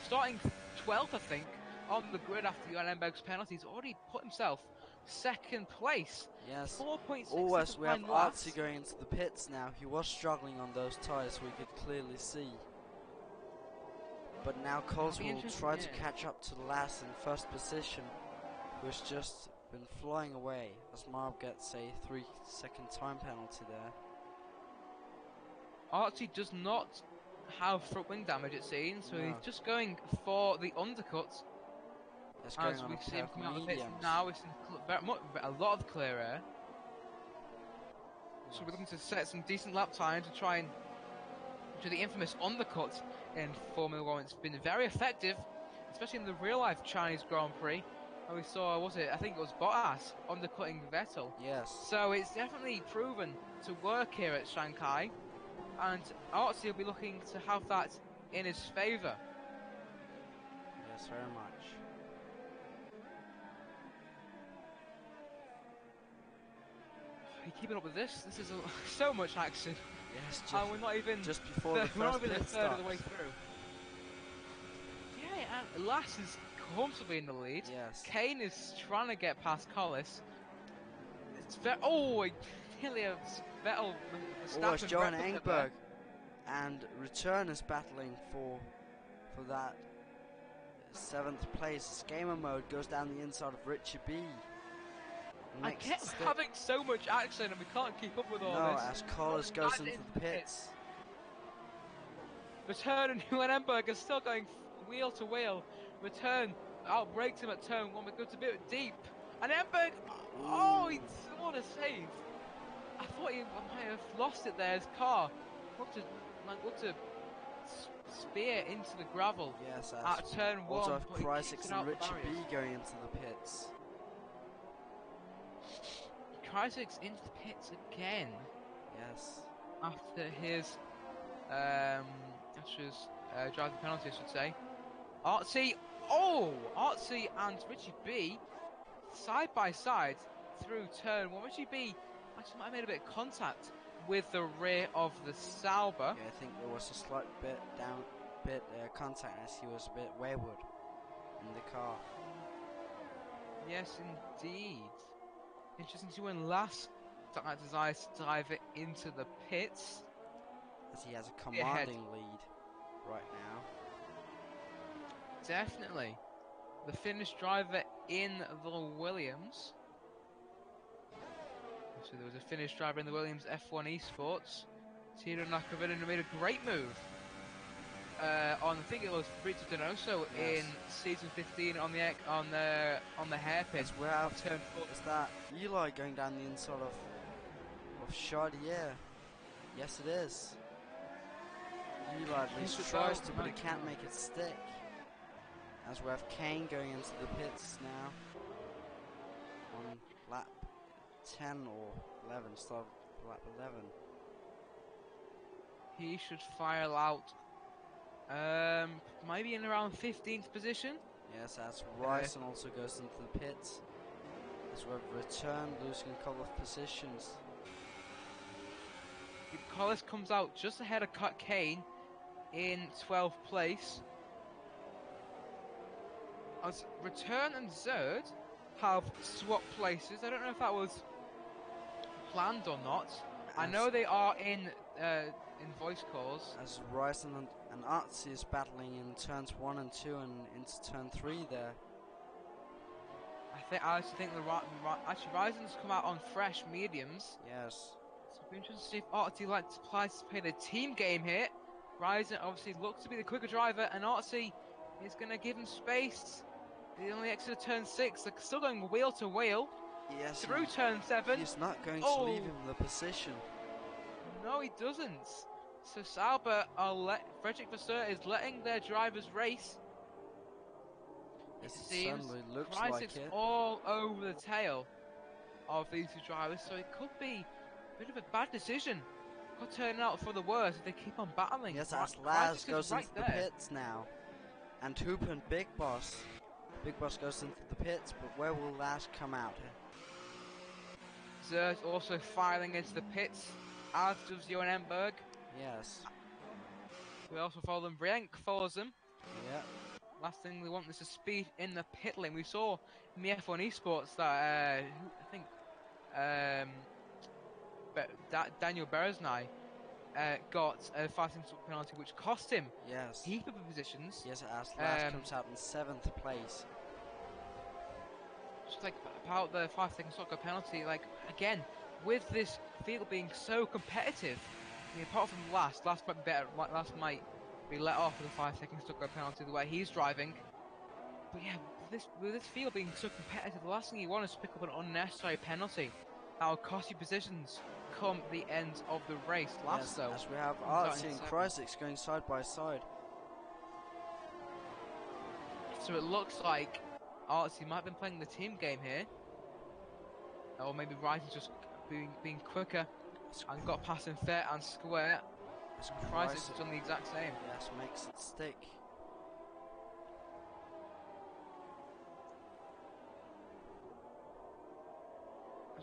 A: starting 12th, I think, on the grid after Lemberg's penalty. He's already put himself 2nd place.
C: Yes.
A: 4.6.
C: Oh, as we have Artsy going into the pits now. He was struggling on those tyres, we could clearly see. But now Cozie will try to catch up to the last in 1st position, who's just been flying away, as Marb gets a 3-second time penalty there.
A: Archie does not have front wing damage, it seems, so he's just going for the undercut. As we see him come out of the pits now, it's a lot of clear air. So we're looking to set some decent lap times to try and do the infamous undercut in Formula 1. It's been very effective, especially in the real-life Chinese Grand Prix. And we saw, I think it was Bottas undercutting Vettel.
C: Yes.
A: So it's definitely proven to work here at Shanghai. And Artsy will be looking to have that in his favour.
C: Yes, very much.
A: Are you keeping up with this? This is so much action.
C: Yes,
A: and we're not even
C: just before the first pit
A: third
C: stops.
A: of the way through. Yeah, and Lass is comfortably in the lead.
C: Yes.
A: Kane is trying to get past Collis. It's nearly a Vettel.
C: Oh, it's Johan Engberg, and Return is battling for that 7th place. Gamer mode goes down the inside of Richie B.
A: I kept having so much action and we can't keep up with all this.
C: No, as Collis goes into the pits.
A: Return and Johan Engberg is still going wheel to wheel. Return outbreaks him at turn 1, but goes a bit deep. And Engberg, what a save! I thought he might have lost it there. His car looked to spear into the gravel.
C: Yes,
A: at turn 1.
C: Also have Crysis and Richie B going into the pits.
A: Crysis into the pits again.
C: Yes.
A: After his driving penalty, I should say. Artsy and Richie B side by side through turn 1. Richie B actually might have made a bit of contact with the rear of the Sauber.
C: Yeah, I think there was a slight contact as he was a bit wayward in the car.
A: Yes, indeed. Interesting to see when Lass decides to drive it into the pits.
C: As he has a commanding lead right now.
A: Definitely. The Finnish driver in the Williams. So there was a Finnish driver in the Williams F1 Esports. Tiro Nakovinen made a great move on, I think it was Brito Donoso in season 15 on the hairpin.
C: As we have
A: turn 4.
C: Is that Eli going down the inside of Chardier? Yes, it is. Eli at least tries to, but he can't make it stick. As we have Kane going into the pits now on lap 10 or 11, start lap 11.
A: He should file out maybe in around 15th position.
C: Yes, as Ryson also goes into the pits. As we have Return losing a couple of positions.
A: Collis comes out just ahead of Kane in 12th place. As Return and Zerd have swapped places. I don't know if that was planned or not. I know they are in voice calls.
C: As Ryson and Artsy is battling in turns 1 and 2 and into turn 3 there.
A: I actually think Ryzen's come out on fresh mediums.
C: Yes.
A: So it'll be interesting to see if Artsy likes to play the team game here. Ryzen obviously looks to be the quicker driver, and Artsy is going to give him space. He only exited turn 6, they're still going wheel to wheel.
C: Yes.
A: Through turn 7.
C: He's not going to leave him the position.
A: No, he doesn't. So Sauber Frederick Vasseur is letting their drivers race.
C: It certainly looks like it.
A: All over the tail of these two drivers, so it could be a bit of a bad decision. Could turn out for the worse if they keep on battling.
C: Yes, as Laz goes into the pits now. And Hoop and Big Boss. Big Boss goes into the pits, but where will Laz come out?
A: Zert also filing into the pits, as does Johan Engberg.
C: Yes.
A: We also follow them. Brienk follows them.
C: Yeah.
A: Last thing we want is the speed in the pit lane. We saw in the F1 Esports that Daniel Bereznai got a 5-second penalty, which cost him heap of positions.
C: Yes, as Laz comes out in 7th place.
A: Just like about the 5-second soccer penalty, like again, with this field being so competitive, I mean, apart from last might be better. Last might be let off with a 5-second stuck penalty the way he's driving. But yeah, with this field being so competitive, the last thing you want is to pick up an unnecessary penalty that will cost you positions come the end of the race. Last though,
C: as we have Artsy and Crysis going side by side.
A: So it looks like Artsy might have been playing the team game here, or maybe Ryzen's just being quicker and got past him fair and square. Crysis has done the exact same.
C: Yes, makes it stick.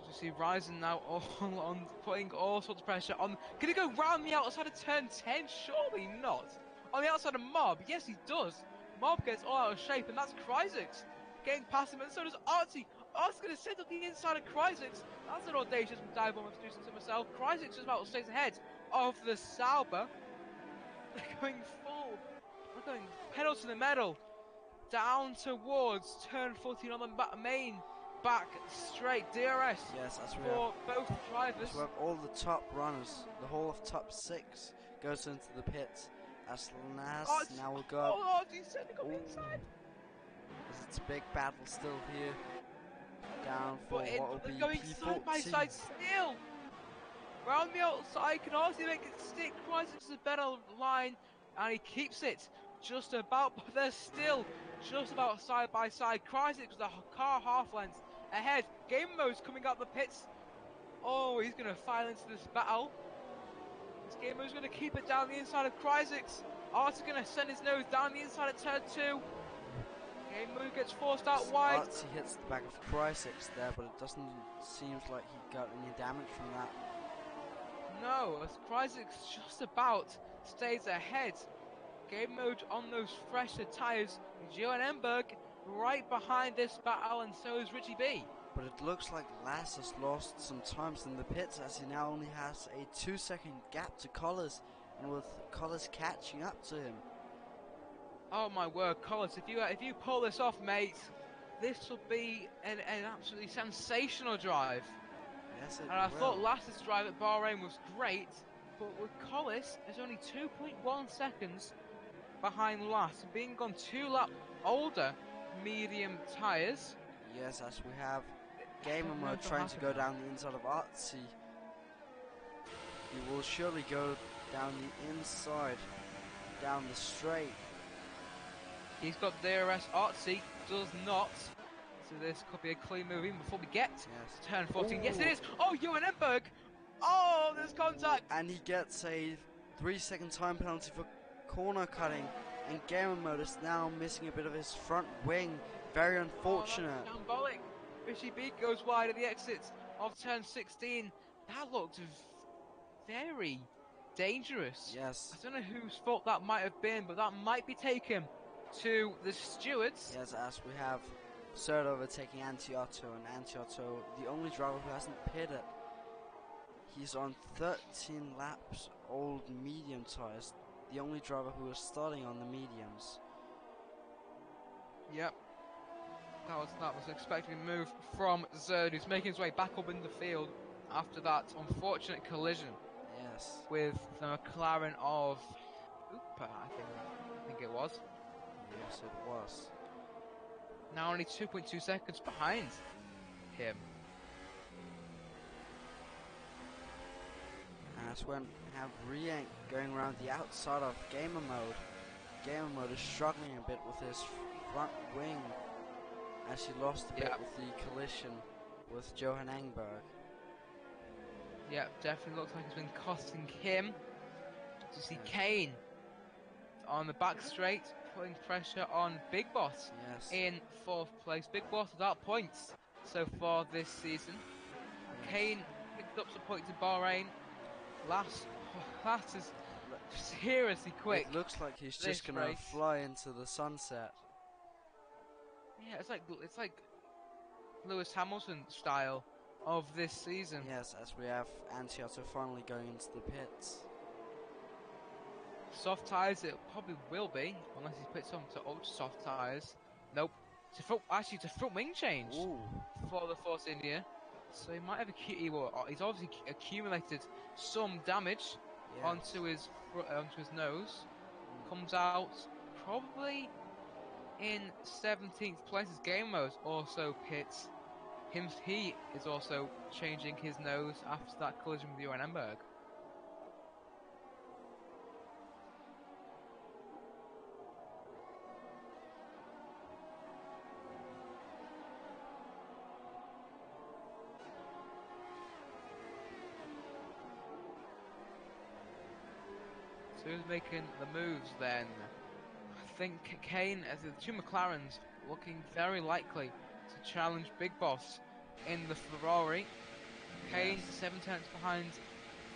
A: You see Ryzen now all on, putting all sorts of pressure on. Can he go round the outside of turn 10? Surely not. On the outside of Mob, yes he does. Mob gets all out of shape, and that's Cryzix getting past him, and so does Artsy. Artsy's going to set up the inside of Cryzix. That's an audacious dive bomb introducing to myself. Cryzix just about stays ahead of the Sauber. They're going full. They're going pedal to the metal. Down towards turn 14 on the main back straight DRS.
C: Yes, as we
A: for
C: have,
A: both drivers.
C: as we have all the top runners, the whole of top 6 goes into the pits. As last now will go up.
A: Oh, he's sending up inside.
C: It's a big battle still here. Down for what will be
A: going
C: P14.
A: side by side still. Round the outside, can Artsy make it stick. Cryzix is a better line, and he keeps it just about, but they're still just about side by side. Cryzix with a car half length ahead. Game mode's coming out the pits. Oh, he's going to file into this battle. This game mode's going to keep it down the inside of Cryzix. Artsy going to send his nose down the inside of turn 2. Game mode gets forced out wide.
C: Artsy hits the back of Cryzix there, but it doesn't seem like he got any damage from that.
A: No, as Cryzix just about stays ahead. Game mode on those fresher tyres. Johan Emberg right behind this battle, and so is Richie B.
C: But it looks like Lass has lost some times in the pits, as he now only has a 2-second gap to Collins, and with Collins catching up to him.
A: Oh my word, Collins! If you pull this off, mate, this will be an absolutely sensational drive.
C: Yes, it
A: and I
C: will.
A: thought Lass's drive at Bahrain was great, but with Collis, there's only 2.1 seconds behind Lass, being on 2 lap older medium tyres.
C: Yes, as we have Gamer Mode trying to go down the inside of Artsy. He will surely go down the inside, down the straight.
A: He's got DRS. Artsy does not. So this could be a clean move even before we get to turn 14. Ooh. Yes, it is. Oh, Johan Emberg. Oh, there's contact.
C: And he gets a 3-second time penalty for corner cutting. And Gamer Mode is now missing a bit of his front wing. Very unfortunate.
A: Oh, that's shambolic. Richie B goes wide at the exit of turn 16. That looked very dangerous.
C: Yes.
A: I don't know whose fault that might have been, but that might be taken to the stewards.
C: Yes, as we have Cert overtaking Anti-Otto, and Anti-Otto, the only driver who hasn't pitted. He's on 13 laps old medium tyres, the only driver who is starting on the mediums.
A: Yep. That was an expected move from Zerd, who's making his way back up in the field after that unfortunate collision.
C: Yes.
A: With the McLaren of Oopa, I think it was.
C: Yes, it was.
A: Now only 2.2 seconds behind him.
C: And that's when we have Riank going around the outside of Gamer Mode. Gamer Mode is struggling a bit with his front wing, as he lost a bit with the collision with Johan Engberg.
A: Yeah, definitely looks like it's been costing him. You see Kane on the back straight, putting pressure on Big Boss in 4th place. Big Boss without points so far this season. Kane picked up some points in Bahrain. Last is seriously quick.
C: It looks like he's just gonna fly into the sunset.
A: Yeah, it's like Lewis Hamilton style of this season.
C: Yes, as we have Anti-Otto finally going into the pits.
A: Soft tyres, it probably will be, unless he puts on to ultra soft tyres. Nope. It's a front wing change for the Force India. So he might have he's obviously accumulated some damage onto his nose. Comes out probably in 17th place as Game Mode also pits. He is also changing his nose after that collision with Johan Emberg. So who's making the moves then? I think Kane, as the 2 McLarens, looking very likely to challenge Big Boss in the Ferrari. Kane 7/10 behind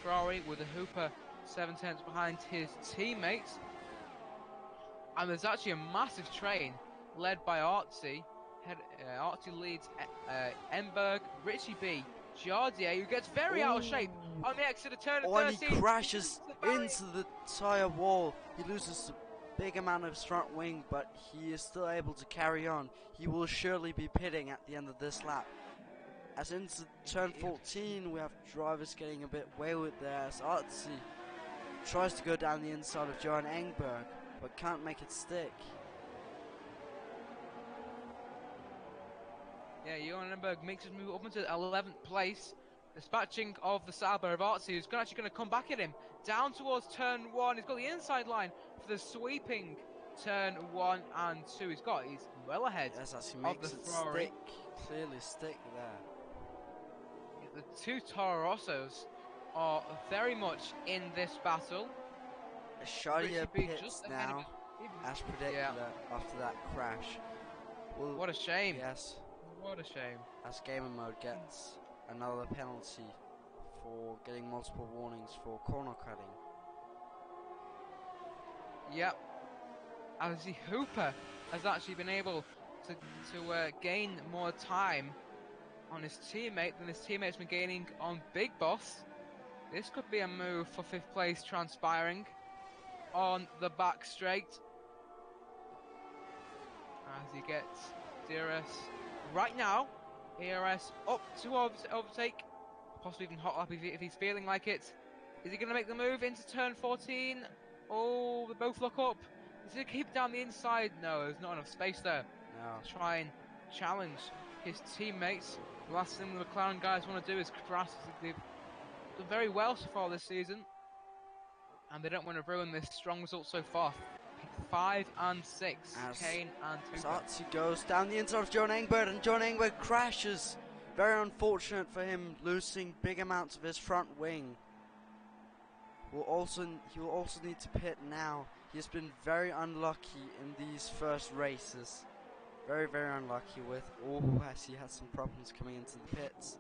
A: Ferrari, with a Hooper 7/10 behind his teammates. And there's actually a massive train led by Artsy. Artsy leads Emberg, Richie B, Jardier, who gets very out of shape on the exit of turn 13.
C: And he crashes into the tyre wall. He loses a big amount of his front wing, but he is still able to carry on. He will surely be pitting at the end of this lap. As into turn 14, we have drivers getting a bit wayward there, as Artsy tries to go down the inside of Johan Engberg, but can't make it stick.
A: Yeah, Johan Engberg makes his move up into 11th place, dispatching of the Sauber of Artsy, who's actually going to come back at him, down towards turn 1. He's got the inside line for the sweeping turn 1 and 2. He's well ahead
C: as he
A: of
C: makes
A: the
C: it
A: Ferrari.
C: Clearly stick there.
A: The two Toro Rossos are very much in this battle.
C: Shadia pits now, as predicted after that crash. Well,
A: what a shame.
C: Yes.
A: What a shame.
C: As Gamer Mode gets another penalty for getting multiple warnings for corner cutting.
A: Yep. As the Hooper has actually been able to gain more time on his teammate than his teammate's been gaining on Big Boss. This could be a move for 5th place transpiring on the back straight. As he gets DRS right now. ERS up to overtake. Possibly even hot lap if he's feeling like it. Is he going to make the move into turn 14? Oh, they both look up. Is he going to keep down the inside? No, there's not enough space there to try and challenge his teammates. The last thing the McLaren guys want to do is crash. They've done very well so far this season, and they don't want to ruin this strong result so far. 5 and 6, Kane and Hooper.
C: Artsy goes down the inside of John Engberg, and John Engberg crashes. Very unfortunate for him, losing big amounts of his front wing. He will also need to pit now. He has been very unlucky in these first races. Very, very unlucky with as he has some problems coming into the pits.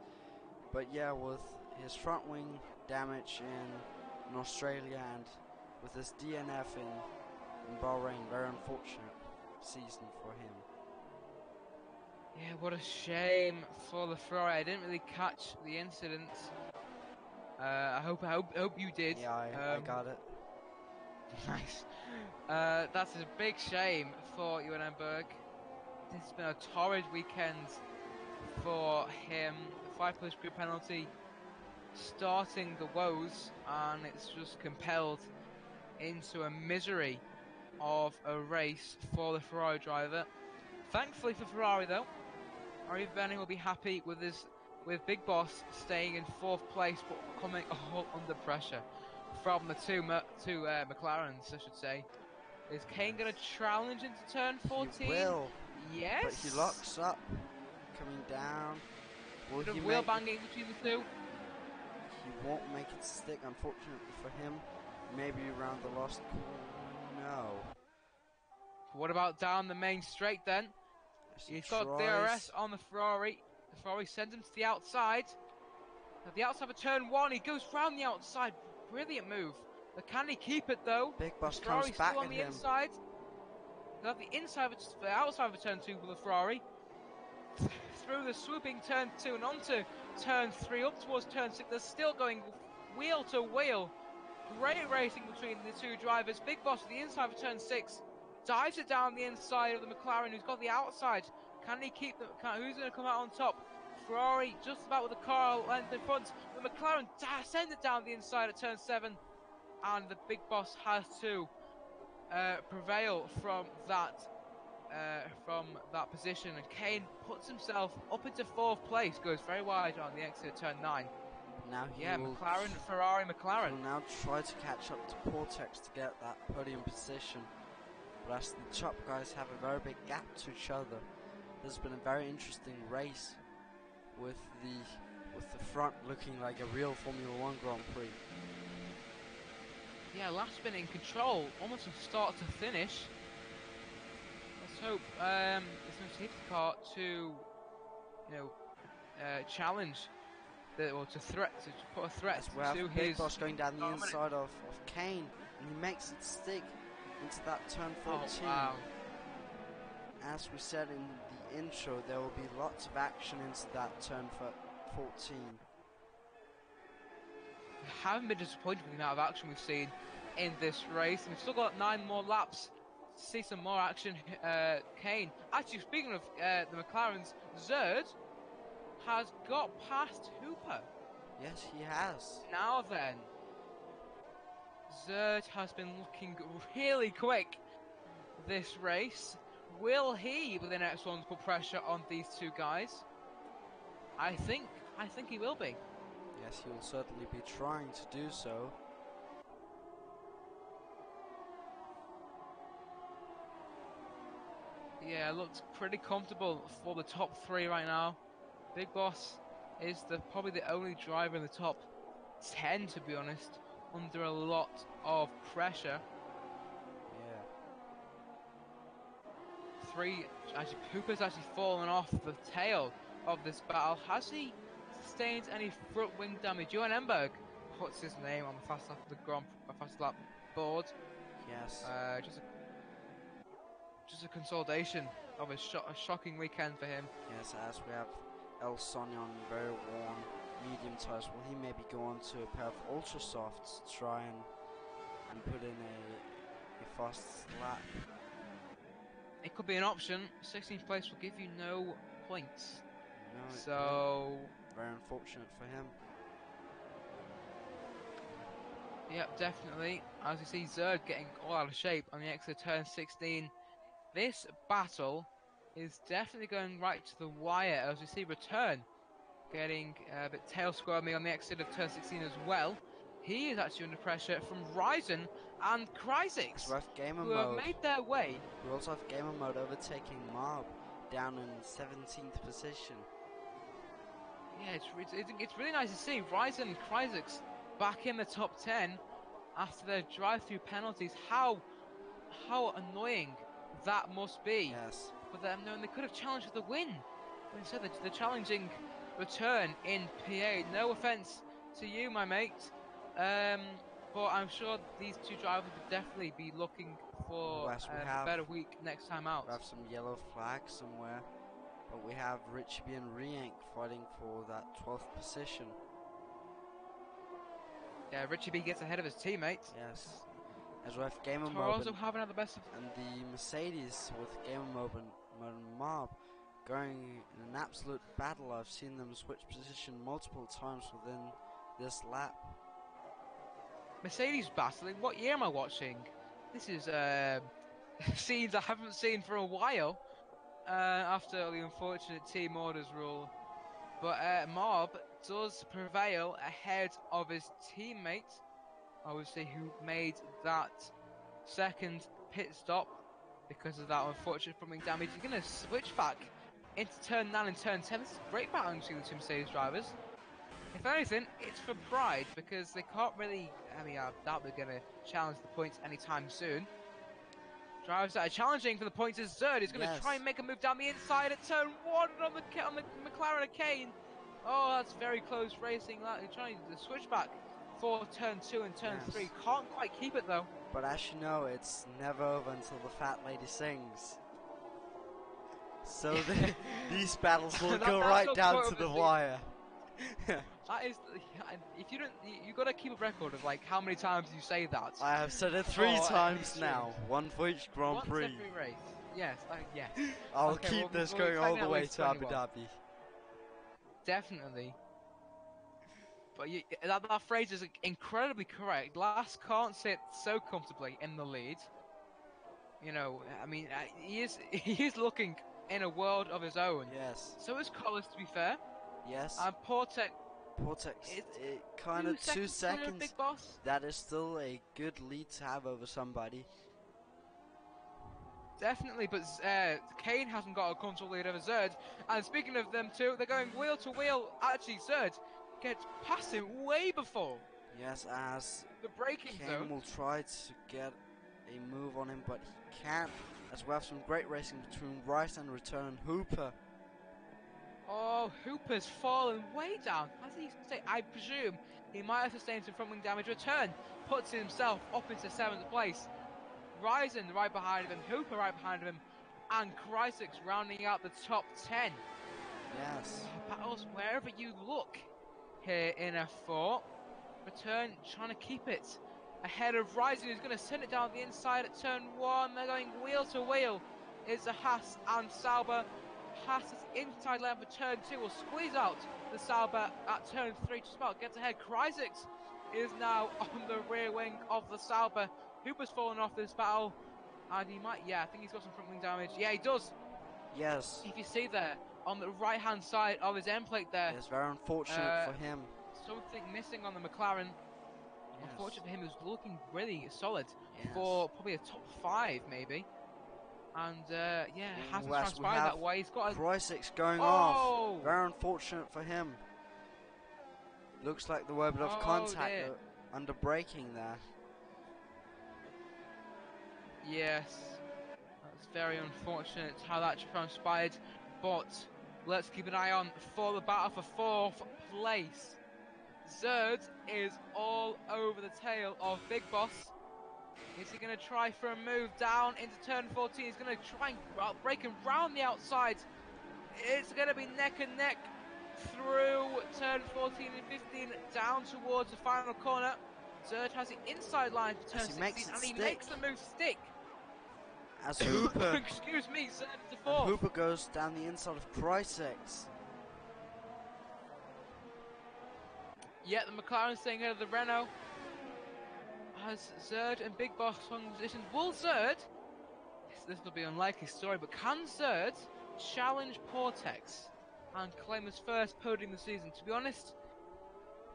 C: But yeah, with his front wing damage in Australia and with his DNF in Bahrain, very unfortunate season for him.
A: Yeah, what a shame for the Ferrari. I didn't really catch the incident. I hope you did.
C: Yeah, I got it.
A: Nice. That's a big shame for Johan Engberg. This has been a torrid weekend for him. 5+ grid penalty starting the woes, and it's just compelled into a misery of a race for the Ferrari driver. Thankfully for Ferrari though, Ari Verni will be happy with Big Boss staying in 4th place, but coming all under pressure from the two McLarens, I should say. Is Kane going to challenge into turn 14?
C: He will.
A: Yes.
C: But he locks up, coming down. Will he
A: wheel banging between the two?
C: He won't make it stick, unfortunately for him. Maybe around the last corner. No.
A: What about down the main straight then? He's got DRS on the Ferrari. The Ferrari sends him to the outside. At the outside of turn 1, he goes round the outside. Brilliant move. But can he keep it though?
C: Big Boss comes back
A: still on the inside. He'll have the outside of turn 2 for the Ferrari. Through the swooping turn 2 and onto turn 3 up towards turn 6. They're still going wheel to wheel. Great racing between the two drivers. Big Boss at the inside of turn 6 dives it down the inside of the McLaren, who's got the outside. Can he keep them? Who's going to come out on top? Ferrari just about with the car length in front. The McLaren sends it down the inside at turn 7, and the Big Boss has to prevail from that position. And Kane puts himself up into 4th place, goes very wide on the exit of turn 9.
C: Now
A: McLaren, Ferrari, McLaren.
C: He'll now try to catch up to Portex to get that podium position. But as the top guys have a very big gap to each other, there's been a very interesting race with the front looking like a real Formula 1 Grand Prix.
A: Yeah, last been in control, almost from start to finish. Let's hope there's no safety car to, challenge or to put a threat
C: As we have
A: to
C: Big
A: his
C: Boss going down the
A: dominant.
C: inside of Kane, and he makes it stick into that turn 14.
A: Oh, wow.
C: As we said in the intro, there will be lots of action into that turn 14.
A: I haven't been disappointed with the amount of action we've seen in this race. We've still got 9 more laps to see some more action. Kane. Actually, speaking of the McLarens, Zerd has got past Hooper.
C: Yes, he has.
A: Now then, Zerd has been looking really quick this race. Will he be the next one to put pressure on these two guys? I think he will be.
C: Yes, he will certainly be trying to do so.
A: Yeah, looks pretty comfortable for the top 3 right now. Big Boss is probably the only driver in the top 10, to be honest, under a lot of pressure.
C: Yeah.
A: 3, actually, Cooper's actually fallen off the tail of this battle. Has he sustained any front wing damage? Johan Emberg puts his name on the fast lap board.
C: Yes.
A: Just a consolidation of a shocking weekend for him.
C: Yes, as we have El Sonny on very worn medium tires. Will he maybe go on to a pair of ultra softs to try and put in a fast lap?
A: It could be an option. 16th place will give you no points.
C: No,
A: so
C: very unfortunate for him.
A: Yep, definitely. As you see, Zerg getting all out of shape on the exit of turn 16. This battle is definitely going right to the wire as we see Return getting a bit tail squirming on the exit of turn 16 as well. He is actually under pressure from Ryzen and Cryzix, who have made their way.
C: We also have Gamer Mode overtaking Mob down in 17th position.
A: Yeah, it's really nice to see Ryzen and Cryzix back in the top 10 after their drive-through penalties. How annoying that must be.
C: Yes.
A: But them knowing they could have challenged for the win. But instead they're challenging Return in P8. No offence to you, my mate. But I'm sure these two drivers will definitely be looking for a better week next time out.
C: We have some yellow flags somewhere. But we have Richie B and Rienk fighting for that 12th position.
A: Yeah, Richie B gets ahead of his teammates.
C: Yes. As we have Gamer Mode
A: also having the best of,
C: and the Mercedes with Gamer Mode and Mob going in an absolute battle. I've seen them switch position multiple times within this lap.
A: Mercedes battling? What year am I watching? This is scenes I haven't seen for a while after the unfortunate team orders rule. But Mob does prevail ahead of his teammate, obviously, who made that second pit stop because of that unfortunate front wing damage. He's going to switch back into turn 9 and turn 10. This is great battle between the two Mercedes drivers. If anything, it's for pride because they can't really. I mean, I doubt they're going to challenge the points anytime soon. Drivers that are challenging for the points is Zerd. He's going to try and make a move down the inside at turn 1 on the McLaren of Kane. Oh, that's very close racing. He's trying to switch back for turn 2 and turn 3. Can't quite keep it though.
C: But as you know, it's never over until the fat lady sings. So these battles will go right down to the wire.
A: That is, if you don't, you got to keep a record of like how many times you say that.
C: I have said it 3 times now, one for each Grand Prix.
A: Once every race. Yes, yes.
C: I'll keep this going all the way to Abu Dhabi.
A: Definitely. But that phrase is incredibly correct. Last can't sit so comfortably in the lead. You know, I mean, he is looking in a world of his own.
C: Yes.
A: So is Collis, to be fair.
C: Yes.
A: And Portex,
C: kind of 2 seconds.
A: Big Boss.
C: That is still a good lead to have over somebody.
A: Definitely, but Kane hasn't got a comfortable lead over Zerd. And speaking of them two, they're going wheel to wheel. Actually, Zerd gets past him way before.
C: Yes, as
A: the braking zone.
C: Kane will try to get a move on him, but he can't. As we have some great racing between Rice and Return and Hooper.
A: Oh, Hooper's fallen way down. Has he stayed? I presume he might have sustained some front wing damage. Return puts himself up into 7th place. Ryzen right behind him, Hooper right behind him, and Crysis rounding out the top 10.
C: Yes.
A: Battles wherever you look here in F4. Return trying to keep it ahead of Ryzen, who's going to send it down the inside at turn 1. They're going wheel to wheel. It's a Haas and Sauber. Haas' inside lane for turn 2 will squeeze out the Sauber at turn 3 to smart. Gets ahead. Crysis is now on the rear wing of the Sauber. Hooper's fallen off this battle, and he might, I think he's got some front wing damage. Yeah, he does.
C: Yes.
A: If you see there, on the right-hand side of his end plate there.
C: It's very unfortunate for him.
A: Something missing on the McLaren.
C: Yes.
A: Unfortunate for him, he was looking really solid for probably a top 5, maybe. And, hasn't transpired that way. He's got a...
C: Crysis going off. Very unfortunate for him. Looks like there were a bit of contact under braking there.
A: Yes, that's very unfortunate how that transpired, but let's keep an eye on for the battle for 4th place. Zerd is all over the tail of Big Boss. Is he going to try for a move down into turn 14? He's going to try and break him round the outside. It's going to be neck and neck through turn 14 and 15 down towards the final corner. Zerd has the inside line for turn 16 and he makes the move stick.
C: As Hooper,
A: excuse me, Zerd is the 4th.
C: And Hooper goes down the inside of Crysis.
A: Yeah, the McLaren staying ahead of the Renault. As Zerd and Big Boss on position. Will Zerd, this will be an unlikely story, but can Zerd challenge Portex and claim his first podium of the season? To be honest,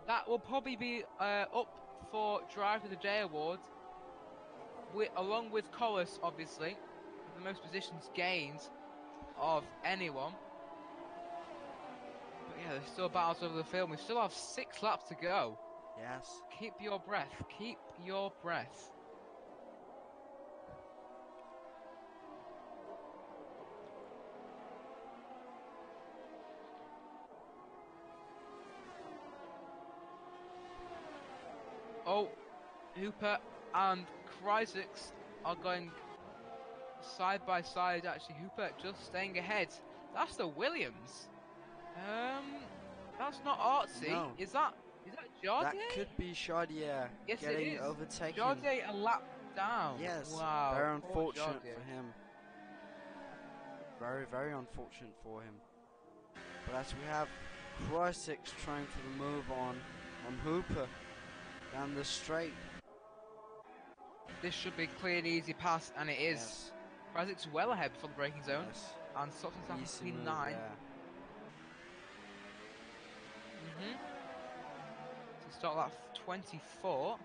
A: that will probably be up for Drive to the Day award, along with Collis, obviously, the most positions gained of anyone. But yeah, there's still battles over the field. We still have 6 laps to go.
C: Yes.
A: Keep your breath. Keep your breath. Oh, Hooper and Crysis are going side by side. Actually, Hooper just staying ahead. That's the Williams. That's not artsy.
C: No.
A: Is that Jardier?
C: That could be Jardier getting overtaken.
A: Jardier a lap down.
C: Yes.
A: Wow.
C: Very unfortunate for him. Very, very unfortunate for him. But as we have Crysis trying for the move on Hooper down the straight.
A: This should be a clear and easy pass, and it is. Crysis well ahead before the braking zone.
C: Yes.
A: And stops himself in P9. To start lap 24.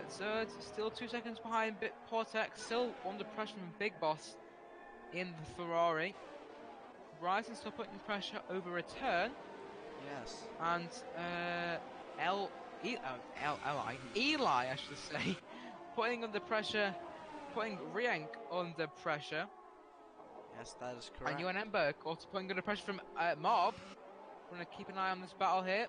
A: Zerd still 2 seconds behind Portex, still under pressure from Big Boss in the Ferrari. Ryzen still putting pressure over return.
C: Yes.
A: And Eli, I should say, putting under pressure, putting Rienk under pressure.
C: Yes, that is correct.
A: And Johan Emberg also putting under pressure from Mob. We're going to keep an eye on this battle here.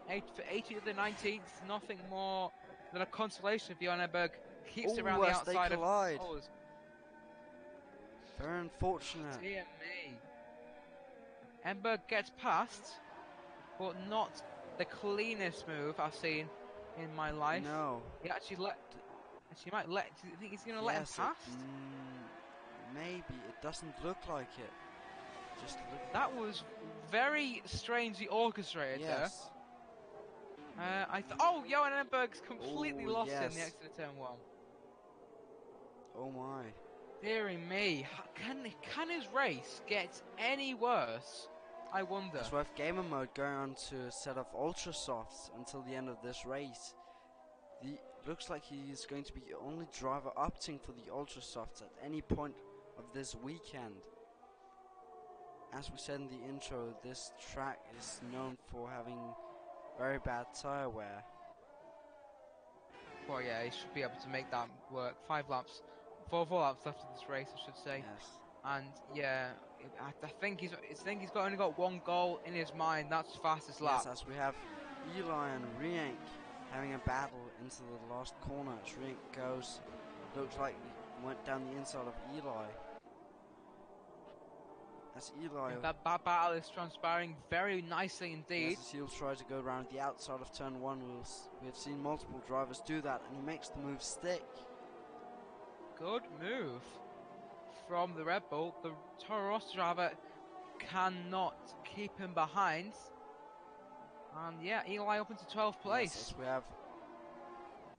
A: 80 to the 19th, nothing more than a consolation for Johan Emberg. Keeps around the outside of Oz.
C: Very unfortunate.
A: Dear me. Emberg gets past, but not the cleanest move I've seen in my life.
C: No.
A: He actually might let. Do you think he's going to let him pass?
C: Maybe. It doesn't look like it.
A: That was very strangely orchestrated there. Johan Emberg's completely lost in the exit of turn 1.
C: Oh my.
A: Deary me. Can his race get any worse? I wonder.
C: It's worth gamer mode going on to a set of ultra softs until the end of this race. Looks like he's going to be the only driver opting for the ultra softs at any point of this weekend. As we said in the intro, this track is known for having very bad tyre wear.
A: Well, yeah, he should be able to make that work. 4 laps left of this race, I should say.
C: Yes.
A: And yeah, I think he's only got one goal in his mind. That's fastest lap.
C: Yes, as we have Eli and Rienk having a battle into the last corner. As Rienk goes, looks like he went down the inside of Eli. As Eli,
A: that battle is transpiring very nicely indeed.
C: Yes, as he'll try to go around the outside of turn 1. We have seen multiple drivers do that, and he makes the move stick.
A: Good move from the Red Bull. The Toro Rosso driver cannot keep him behind. And yeah, Eli up into 12th place.
C: Yes, as we have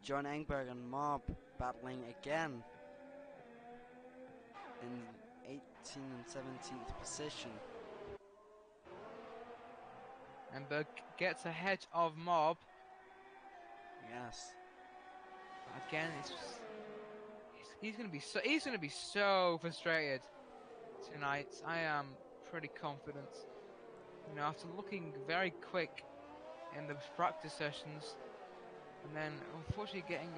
C: John Engberg and Mob battling again in 18th and 17th position.
A: Engberg gets ahead of Mob.
C: Yes.
A: Again, it's just, he's gonna be so frustrated tonight. I am pretty confident. You know, after looking very quick in the practice sessions, and then unfortunately getting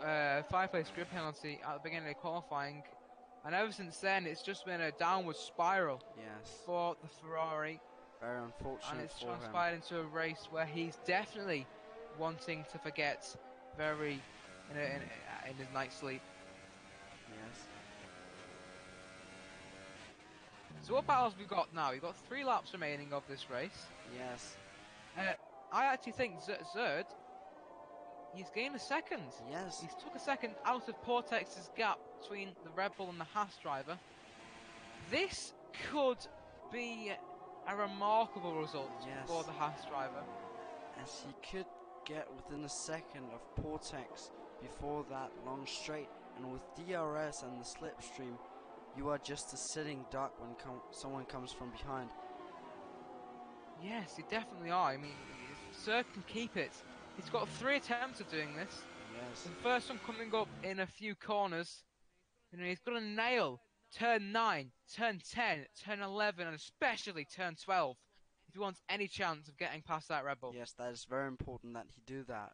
A: a 5-place grid penalty at the beginning of qualifying, and ever since then it's just been a downward spiral.
C: Yes.
A: For the Ferrari.
C: Very unfortunate.
A: And it's
C: for
A: transpired
C: him.
A: into a race where he's definitely wanting to forget very in his night's sleep.
C: Yes.
A: So what battles we've got now? We've got 3 laps remaining of this race.
C: Yes.
A: I actually think Zerd, he's gained a second.
C: Yes.
A: He's took a second out of Portex's gap between the Red Bull and the Haas driver. This could be a remarkable result for the Haas driver.
C: As he could get within a second of Portex before that long straight, and with DRS and the slipstream, you are just a sitting duck when someone comes from behind.
A: Yes, you definitely are. I mean, Sir can keep it. He's got 3 attempts at doing this.
C: Yes.
A: The first one coming up in a few corners. You know, he's got to nail turn 9, turn 10, turn 11, and especially turn 12 if he wants any chance of getting past that Red Bull.
C: Yes, that is very important that he do that.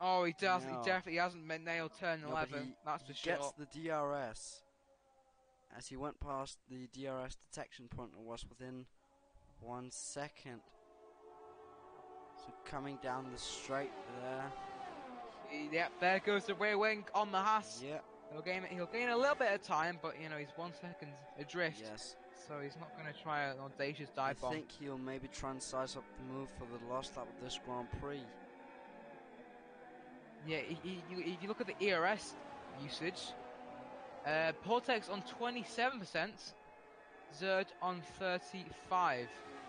A: Oh, he does.
C: No.
A: He definitely hasn't nailed turn 11. That's for sure.
C: He gets the DRS. As he went past the DRS detection point and was within 1 second. So coming down the straight there.
A: Yep, there goes the rear wing on the Haas.
C: Yep.
A: He'll gain a little bit of time, but you know he's 1 second adrift.
C: Yes.
A: So he's not going to try an audacious dive bomb.
C: I think he'll maybe try and size up the move for the last lap of this Grand Prix.
A: Yeah, if you look at the ERS usage, Portex on 27%, Zerd on 35%.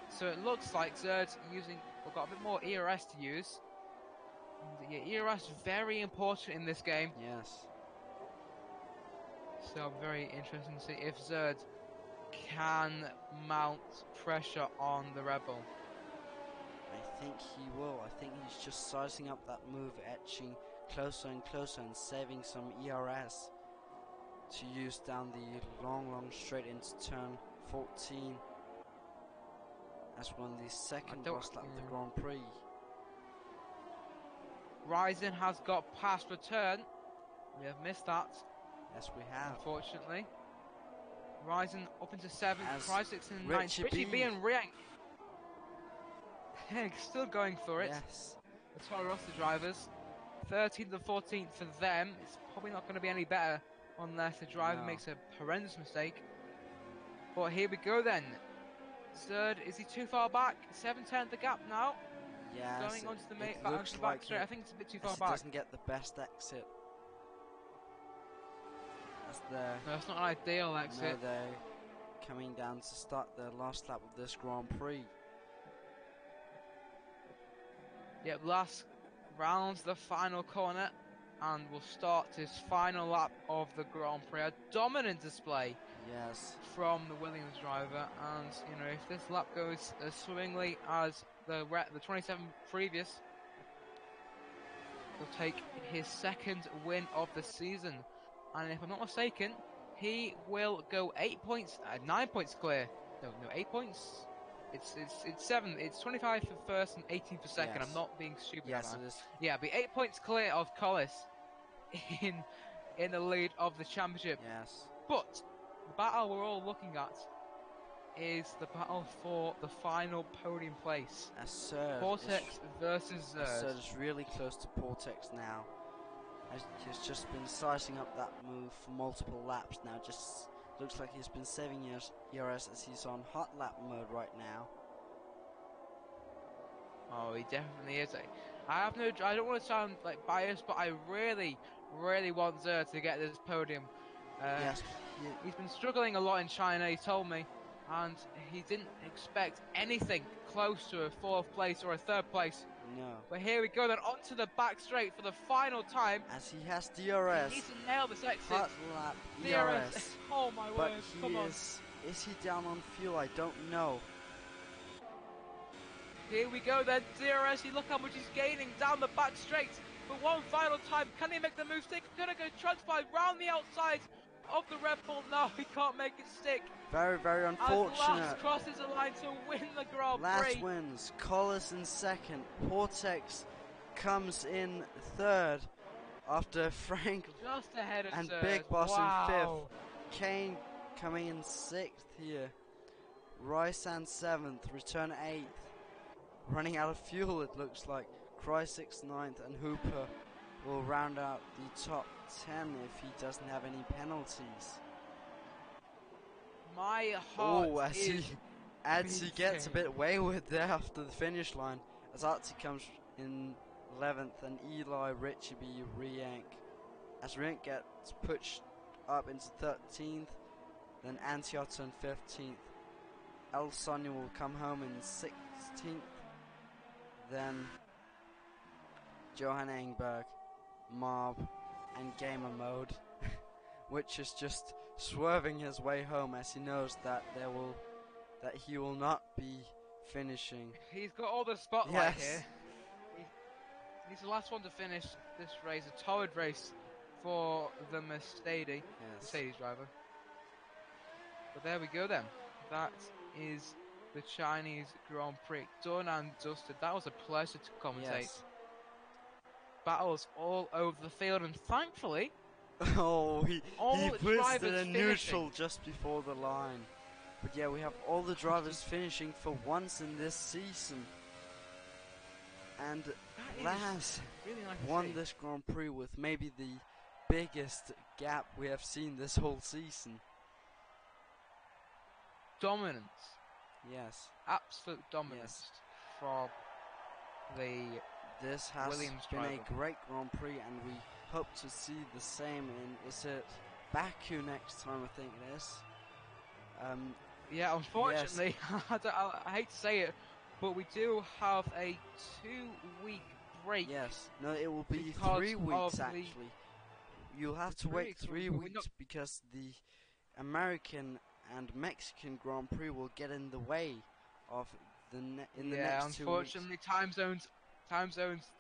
A: So it looks like Zerd's got a bit more ERS to use. And, yeah, ERS very important in this game.
C: Yes.
A: So very interesting to see if Zerd can mount pressure on the Red Bull.
C: I think he will. I think he's just sizing up that move, etching closer and closer and saving some ERS to use down the long straight into turn 14 as one of the second last lap of the Grand Prix.
A: Ryzen has got past return. We have missed that.
C: Yes, we have.
A: Unfortunately. Ryzen up into 7th, Crysis in 9th.
C: Richie
A: B and Rienk. Still going for it.
C: Yes.
A: The Toro Rosso drivers. 13th and 14th for them. It's probably not going to be any better unless the driver makes a horrendous mistake. But here we go then. Third, is he too far back? 7/10 the gap now.
C: Yes.
A: Going onto the
C: looks like
A: straight. I think it's a bit too far
C: he
A: back.
C: doesn't get the best exit.
A: No, it's not an ideal exit.
C: No, they're coming down to start their last lap of this Grand Prix.
A: Yep, last round's the final corner, and we'll start his final lap of the Grand Prix. A dominant display.
C: Yes.
A: From the Williams driver, and you know, if this lap goes as swimmingly as the 27 previous, he'll take his 2nd win of the season. And if I'm not mistaken, he will go 9 points clear. No, 8 points. It's 7. It's 25 for first and 18 for second.
C: Yes.
A: I'm not being stupid.
C: Yes, it is.
A: Yeah, be 8 points clear of Collis in the lead of the championship.
C: Yes.
A: But the battle we're all looking at is the battle for the final podium place. Portex versus Zerd.
C: Zerd is really close to Portex now. He's just been sizing up that move for multiple laps now. Just looks like he's been saving ERS as he's on hot lap mode right now.
A: Oh, he definitely is. I don't want to sound like biased, but I really want Zerd to get this podium.
C: Yes.
A: He's been struggling a lot in China, he told me, and he didn't expect anything close to a 4th place or a 3rd place.
C: No.
A: But here we go then, onto the back straight for the final time.
C: As he has DRS.
A: He needs to nail this exit.
C: Hot lap
A: DRS. Oh my word, come on.
C: Is he down on fuel? I don't know.
A: Here we go then, DRS, look how much he's gaining down the back straight. For one final time, can he make the move stick? Gonna go transpire round the outside of the Red Bull. No, he can't make it stick.
C: Very unfortunate.
A: As Last crosses the line to win the Grand Prix.
C: Last wins, Collis in 2nd, Portex comes in 3rd after Frank
A: just ahead of
C: and
A: Zerd.
C: Big Boss in 5th.
A: Wow.
C: Kane coming in 6th here. Rysan 7th, Return 8th. Running out of fuel, it looks like. Cry6 9th, and Hooper will round out the top 10 if he doesn't have any penalties.
A: My heart
C: as he gets a bit wayward there after the finish line, as Artsy comes in 11th and Eli Richeby Riank. As Riank gets pushed up into 13th, then Antiotto in 15th. El Sonia will come home in 16th. Then Johan Engberg, Mob, and Gamer Mode, which is just swerving his way home as he knows that he will not be finishing.
A: He's got all the spotlight here. He's the last one to finish this race, a torrid race for the Mercedes driver. But there we go then. That is the Chinese Grand Prix done and dusted. That was a pleasure to commentate.
C: Yes.
A: Battles all over the field, and thankfully,
C: he twisted a neutral
A: finishing
C: just before the line. But yeah, we have all the drivers finishing for once in this season. And Laz
A: really nice
C: won this Grand Prix with maybe the biggest gap we have seen this whole season.
A: Dominance.
C: Yes.
A: Absolute dominance from the
C: This has
A: Williams
C: been
A: driver.
C: a great Grand Prix, and we hope to see the same in, is it Baku next time, I think it is.
A: Yeah, unfortunately, I hate to say it, but we do have a 2-week break.
C: Yes, no, it will be
A: because
C: 3 weeks
A: of
C: actually. You'll have to wait 3 weeks because the American and Mexican Grand Prix will get in the way of the next 2 weeks.
A: Yeah, unfortunately, time zones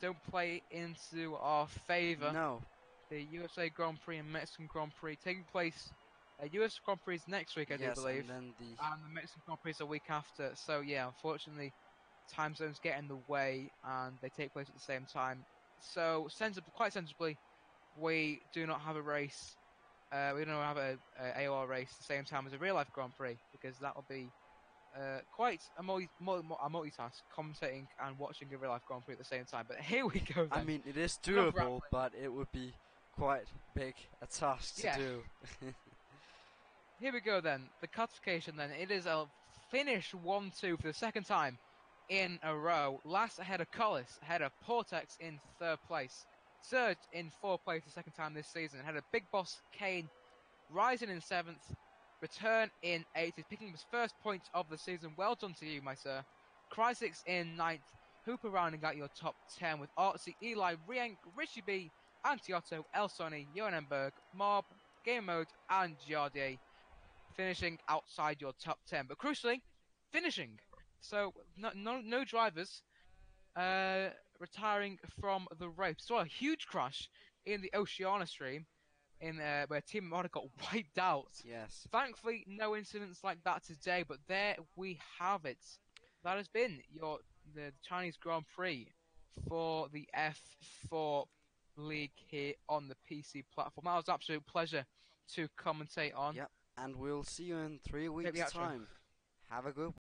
A: don't play into our favour.
C: No.
A: The USA Grand Prix and Mexican Grand Prix taking place. US Grand Prix is next week, I do believe,
C: and
A: the Mexican Grand Prix is a week after. So yeah, unfortunately, time zones get in the way, and they take place at the same time. So quite sensibly, we do not have a race. We don't have a AOR race at the same time as a real life Grand Prix, because that will be quite a multitask, commentating and watching a real life Grand Prix at the same time. But here we go then.
C: I mean, it is doable, but it would be quite big a task to do.
A: Here we go then. The classification then. It is a finish 1-2 for the second time in a row. Last ahead of Collis, ahead of Portex in 3rd place. Zerd in 4th place the second time this season. Ahead of Big Boss Kane, rising in 7th. Return in 8th. He's picking up his first points of the season. Well done to you, my sir. Cry6 in 9th. Hooper rounding out your top 10 with Artsy, Eli, Riank, Richie B, Antiotto, Elsoni, Johanenberg, Mob, Game Mode, and Jardier finishing outside your top 10. But crucially, finishing. So, no drivers retiring from the race. Saw a huge crash in the Oceania stream where Team Moda got wiped out.
C: Yes.
A: Thankfully, no incidents like that today, but there we have it. That has been the Chinese Grand Prix for the F4 League here on the PC platform. That was an absolute pleasure to commentate on.
C: Yep. and we'll see you in 3 weeks' time. Have a good